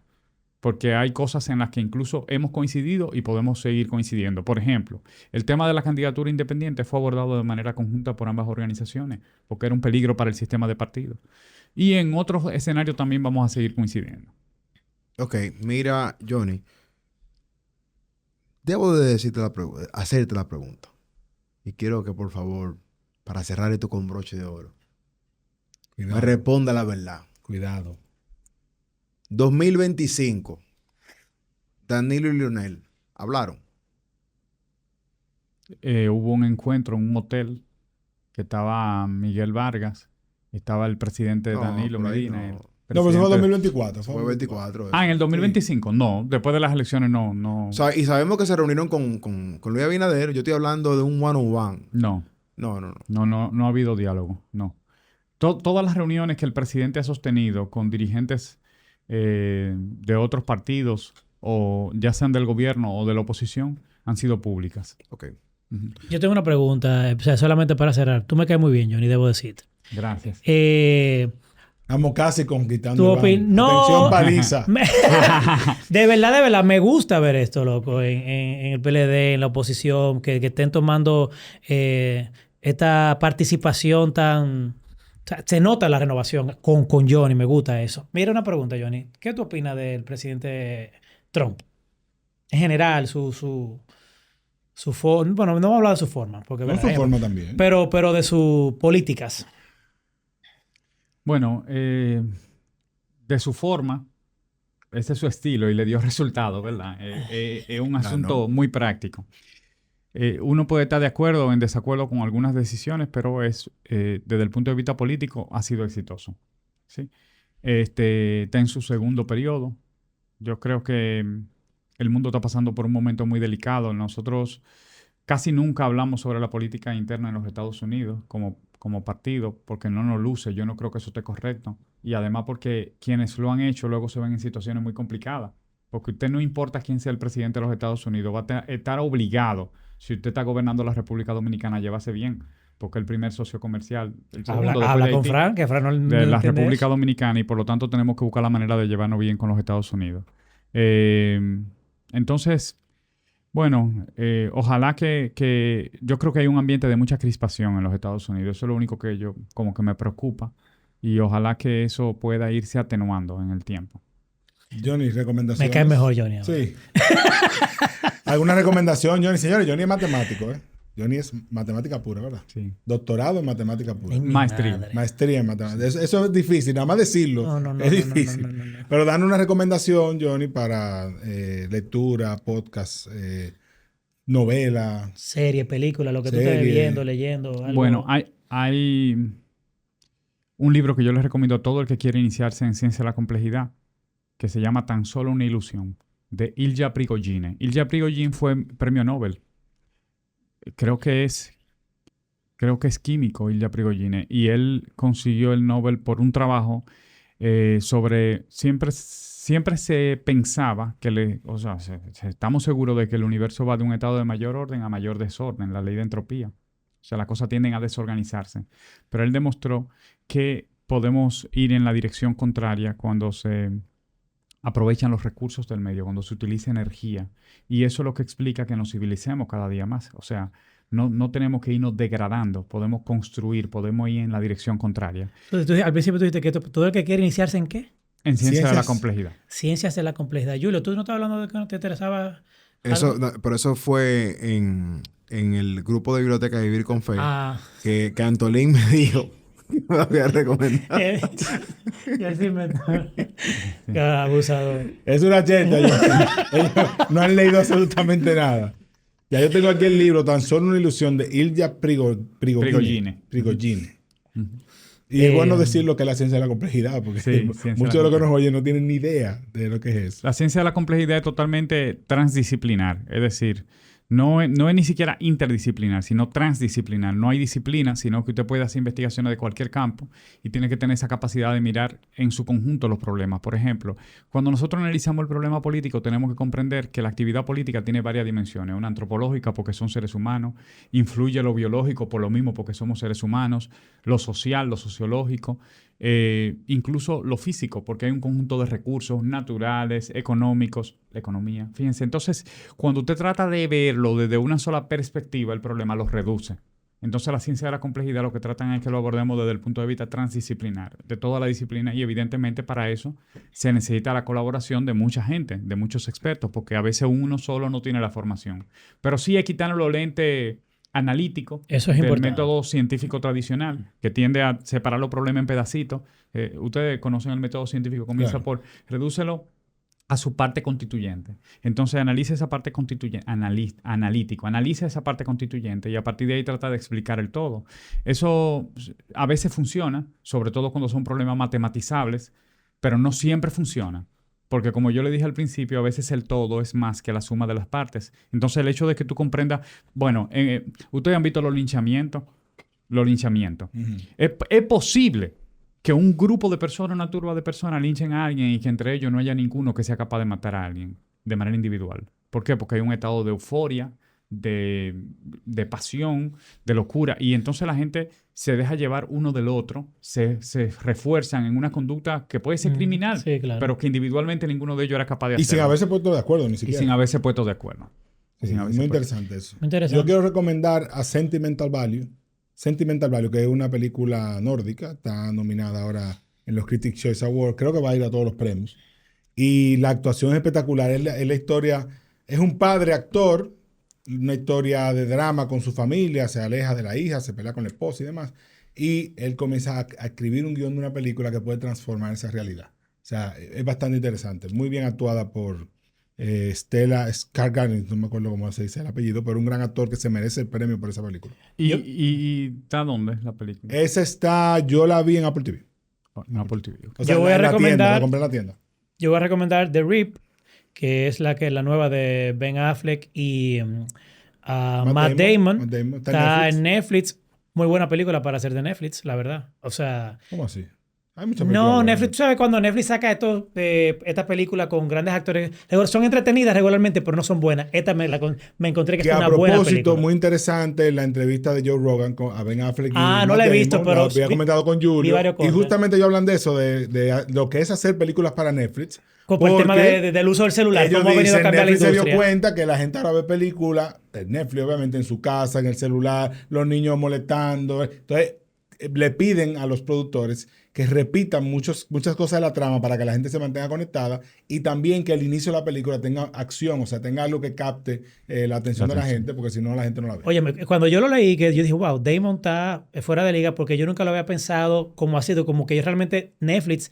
Porque hay cosas en las que incluso hemos coincidido y podemos seguir coincidiendo. Por ejemplo, el tema de la candidatura independiente fue abordado de manera conjunta por ambas organizaciones porque era un peligro para el sistema de partidos. Y en otros escenarios también vamos a seguir coincidiendo. Ok, mira, Johnny. Debo de hacerte la pregunta. Y quiero que, por favor, para cerrar esto con broche de oro, me responda la verdad. Cuidado. 2025, Danilo y Leonel, ¿hablaron? Hubo un encuentro en un hotel que estaba Miguel Vargas, estaba el presidente Danilo Medina. No, pero fue en 2024. Fue 24. En el 2025. Sí. No, después de las elecciones no. O sea, y sabemos que se reunieron con Luis Abinader. Yo estoy hablando de un one-on-one. No. No ha habido diálogo, no. Todas las reuniones que el presidente ha sostenido con dirigentes de otros partidos, o ya sean del gobierno o de la oposición, han sido públicas. Ok. Uh-huh. Yo tengo una pregunta, o sea, solamente para cerrar. Tú me caes muy bien, Johnny, debo decirte. Gracias. Estamos casi conquistando. No. Atención, paliza. De verdad, me gusta ver esto, loco, en el PLD, en la oposición, que estén tomando esta participación tan... O sea, se nota la renovación con Johnny, me gusta eso. Mira una pregunta, Johnny. ¿Qué tú opinas del presidente Trump? En general, su forma... Bueno, no vamos a hablar de su forma. Porque, no, su forma también. Pero de sus políticas. Bueno, de su forma, ese es su estilo y le dio resultado, ¿verdad? Es un asunto muy práctico. Uno puede estar de acuerdo o en desacuerdo con algunas decisiones, pero desde el punto de vista político ha sido exitoso, ¿sí? Está en su segundo periodo. Yo creo que el mundo está pasando por un momento muy delicado. Nosotros casi nunca hablamos sobre la política interna en los Estados Unidos como partido, porque no nos luce. Yo no creo que eso esté correcto. Y además porque quienes lo han hecho luego se ven en situaciones muy complicadas. Porque usted no importa quién sea el presidente de los Estados Unidos, va a estar obligado, si usted está gobernando la República Dominicana, a llevarse bien. Porque el primer socio comercial, el segundo habla con Fran, que Fran no de la entiende República eso. Dominicana, y por lo tanto tenemos que buscar la manera de llevarnos bien con los Estados Unidos. Entonces, bueno, ojalá que yo creo que hay un ambiente de mucha crispación en los Estados Unidos. Eso es lo único que yo como que me preocupa, y ojalá que eso pueda irse atenuando en el tiempo. Johnny, recomendaciones. Me cae mejor Johnny ahora. Sí. ¿Alguna recomendación, Johnny? Señores, Johnny es matemático, ¿eh? Johnny es matemática pura, ¿verdad? Sí. Doctorado en matemática pura. Ay, mi Maestría. madre. Maestría en matemáticas. Eso es difícil, nada más decirlo. No, es difícil. no. Pero dan una recomendación, Johnny, para lectura, podcast, novela. Serie, película, lo que tú Serie. estés viendo, leyendo. Algo. Bueno, hay un libro que yo les recomiendo a todo el que quiere iniciarse en ciencia de la complejidad, que se llama Tan solo una ilusión, de Ilya Prigogine. Ilya Prigogine fue premio Nobel. Creo que es químico, Ilya Prigogine, y él consiguió el Nobel por un trabajo sobre... Siempre se pensaba que estamos seguros de que el universo va de un estado de mayor orden a mayor desorden, la ley de entropía. O sea, las cosas tienden a desorganizarse. Pero él demostró que podemos ir en la dirección contraria cuando se aprovechan los recursos del medio, cuando se utiliza energía. Y eso es lo que explica que nos civilicemos cada día más. O sea, no tenemos que irnos degradando, podemos construir, podemos ir en la dirección contraria. Entonces, al principio tú dijiste que todo el que quiere iniciarse ¿en qué? En ciencia de la complejidad. Ciencias de la complejidad. Julio, ¿tú no estás hablando de que no te interesaba Eso, pero eso fue en el grupo de biblioteca de Vivir con Fe, que Antolín me dijo que me lo había recomendado. Y así me... Abusador. Es una cheta. Ellos no han leído absolutamente nada. Ya yo tengo aquí el libro, Tan solo una ilusión, de Ilya Prigogine. Y es bueno decir lo que es la ciencia de la complejidad, porque muchos de los que nos oyen no tienen ni idea de lo que es eso. La ciencia de la complejidad es totalmente transdisciplinar, es decir, no es ni siquiera interdisciplinar, sino transdisciplinar. No hay disciplina, sino que usted puede hacer investigaciones de cualquier campo y tiene que tener esa capacidad de mirar en su conjunto los problemas. Por ejemplo, cuando nosotros analizamos el problema político, tenemos que comprender que la actividad política tiene varias dimensiones. Una antropológica, porque son seres humanos; influye lo biológico, por lo mismo, porque somos seres humanos; lo social, lo sociológico; incluso lo físico, porque hay un conjunto de recursos naturales, económicos, la economía. Fíjense, entonces, cuando usted trata de verlo desde una sola perspectiva, el problema lo reduce. Entonces, la ciencia de la complejidad lo que tratan es que lo abordemos desde el punto de vista transdisciplinar, de toda la disciplina, y evidentemente para eso se necesita la colaboración de mucha gente, de muchos expertos, porque a veces uno solo no tiene la formación. Pero sí hay que quitarle los lentes analítico del método científico tradicional, que tiende a separar los problemas en pedacitos. Ustedes conocen el método científico, comienza por redúcelo a su parte constituyente. Entonces analiza esa parte constituyente, analiza esa parte constituyente, y a partir de ahí trata de explicar el todo. Eso a veces funciona, sobre todo cuando son problemas matematizables, pero no siempre funciona. Porque como yo le dije al principio, a veces el todo es más que la suma de las partes. Entonces el hecho de que tú comprendas... Bueno, ustedes han visto los linchamientos. Uh-huh. Es posible que un grupo de personas, una turba de personas, linchen a alguien y que entre ellos no haya ninguno que sea capaz de matar a alguien de manera individual. ¿Por qué? Porque hay un estado de euforia, de pasión, de locura. Y entonces la gente se deja llevar uno del otro, se refuerzan en una conducta que puede ser criminal, sí, claro, pero que individualmente ninguno de ellos era capaz de hacerlo. Y sin haberse puesto de acuerdo, ni siquiera. Y sin haberse puesto de acuerdo. Sí, muy interesante eso. Muy interesante. Yo quiero recomendar a Sentimental Value. Sentimental Value, que es una película nórdica, está nominada ahora en los Critics' Choice Awards, creo que va a ir a todos los premios. Y la actuación es espectacular. Es la historia, es un padre actor, una historia de drama con su familia, se aleja de la hija, se pelea con la esposa y demás. Y él comienza a escribir un guión de una película que puede transformar esa realidad. sea, es bastante interesante. Muy bien actuada por Stella Skarsgård, no me acuerdo cómo se dice el apellido, pero un gran actor que se merece el premio por esa película. ¿Y está dónde la película? Esa está, yo la vi en Apple TV. En Apple TV. O sea, Yo voy a en la tienda, recomendar- la compré en la tienda. Yo voy a recomendar The Rip, que es la nueva de Ben Affleck y Matt Damon. Matt Damon. Está en Netflix. Muy buena película para ser de Netflix, la verdad. O sea, ¿Cómo así? Hay muchas películas no, buenas. Netflix, ¿tú sabes cuando Netflix saca estas películas con grandes actores? Son entretenidas regularmente, pero no son buenas. Esta me encontré que Que es a una buena propósito, película. muy interesante la entrevista de Joe Rogan a Ben Affleck. Y No Matt la he visto, Damon. pero La había comentado con vi Julio. varios Y cortes. justamente ellos hablan de eso, de lo que es hacer películas para Netflix. Por el tema porque del uso del celular, ellos cómo ha venido a dicen, cambiar la Netflix se dio industria. cuenta que la gente ahora ve películas, de Netflix obviamente, en su casa, en el celular, los niños molestando. Entonces, le piden a los productores que repitan muchas cosas de la trama para que la gente se mantenga conectada y también que el inicio de la película tenga acción, o sea, tenga algo que capte la atención de la gente, porque si no, la gente no la ve. Oye, cuando yo lo leí, que yo dije, wow, Damon está fuera de liga, porque yo nunca lo había pensado como ha sido, como que yo realmente Netflix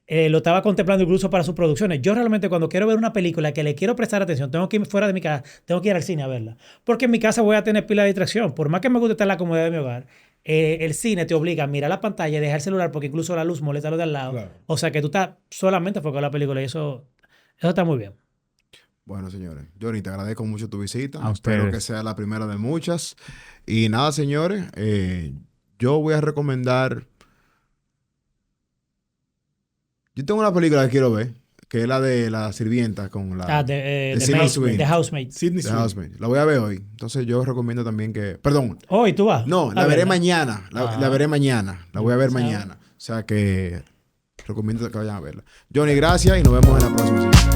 lo estaba contemplando incluso para sus producciones. Yo realmente cuando quiero ver una película que le quiero prestar atención, tengo que ir fuera de mi casa, tengo que ir al cine a verla. Porque en mi casa voy a tener pila de distracción. Por más que me guste estar en la comodidad de mi hogar, el cine te obliga a mirar la pantalla y dejar el celular porque incluso la luz molesta a los de al lado. Claro. O sea que tú estás solamente enfocado en la película y eso está muy bien. Bueno, señores, Johnny, te agradezco mucho tu visita. A Espero ustedes. que sea la primera de muchas. Y nada, señores, yo voy a recomendar... Yo tengo una película que quiero ver, que es la de la sirvienta con la... The Sydney Sweeney. Housemaid. Sydney The Sweeney. Housemaid. La voy a ver hoy. Entonces yo recomiendo también que... Perdón. Oh, ¿y tú vas? No, la A veré verla. mañana. La veré mañana. La voy a ver Ah. mañana. O sea que recomiendo que vayan a verla. Johnny, gracias y nos vemos en la próxima.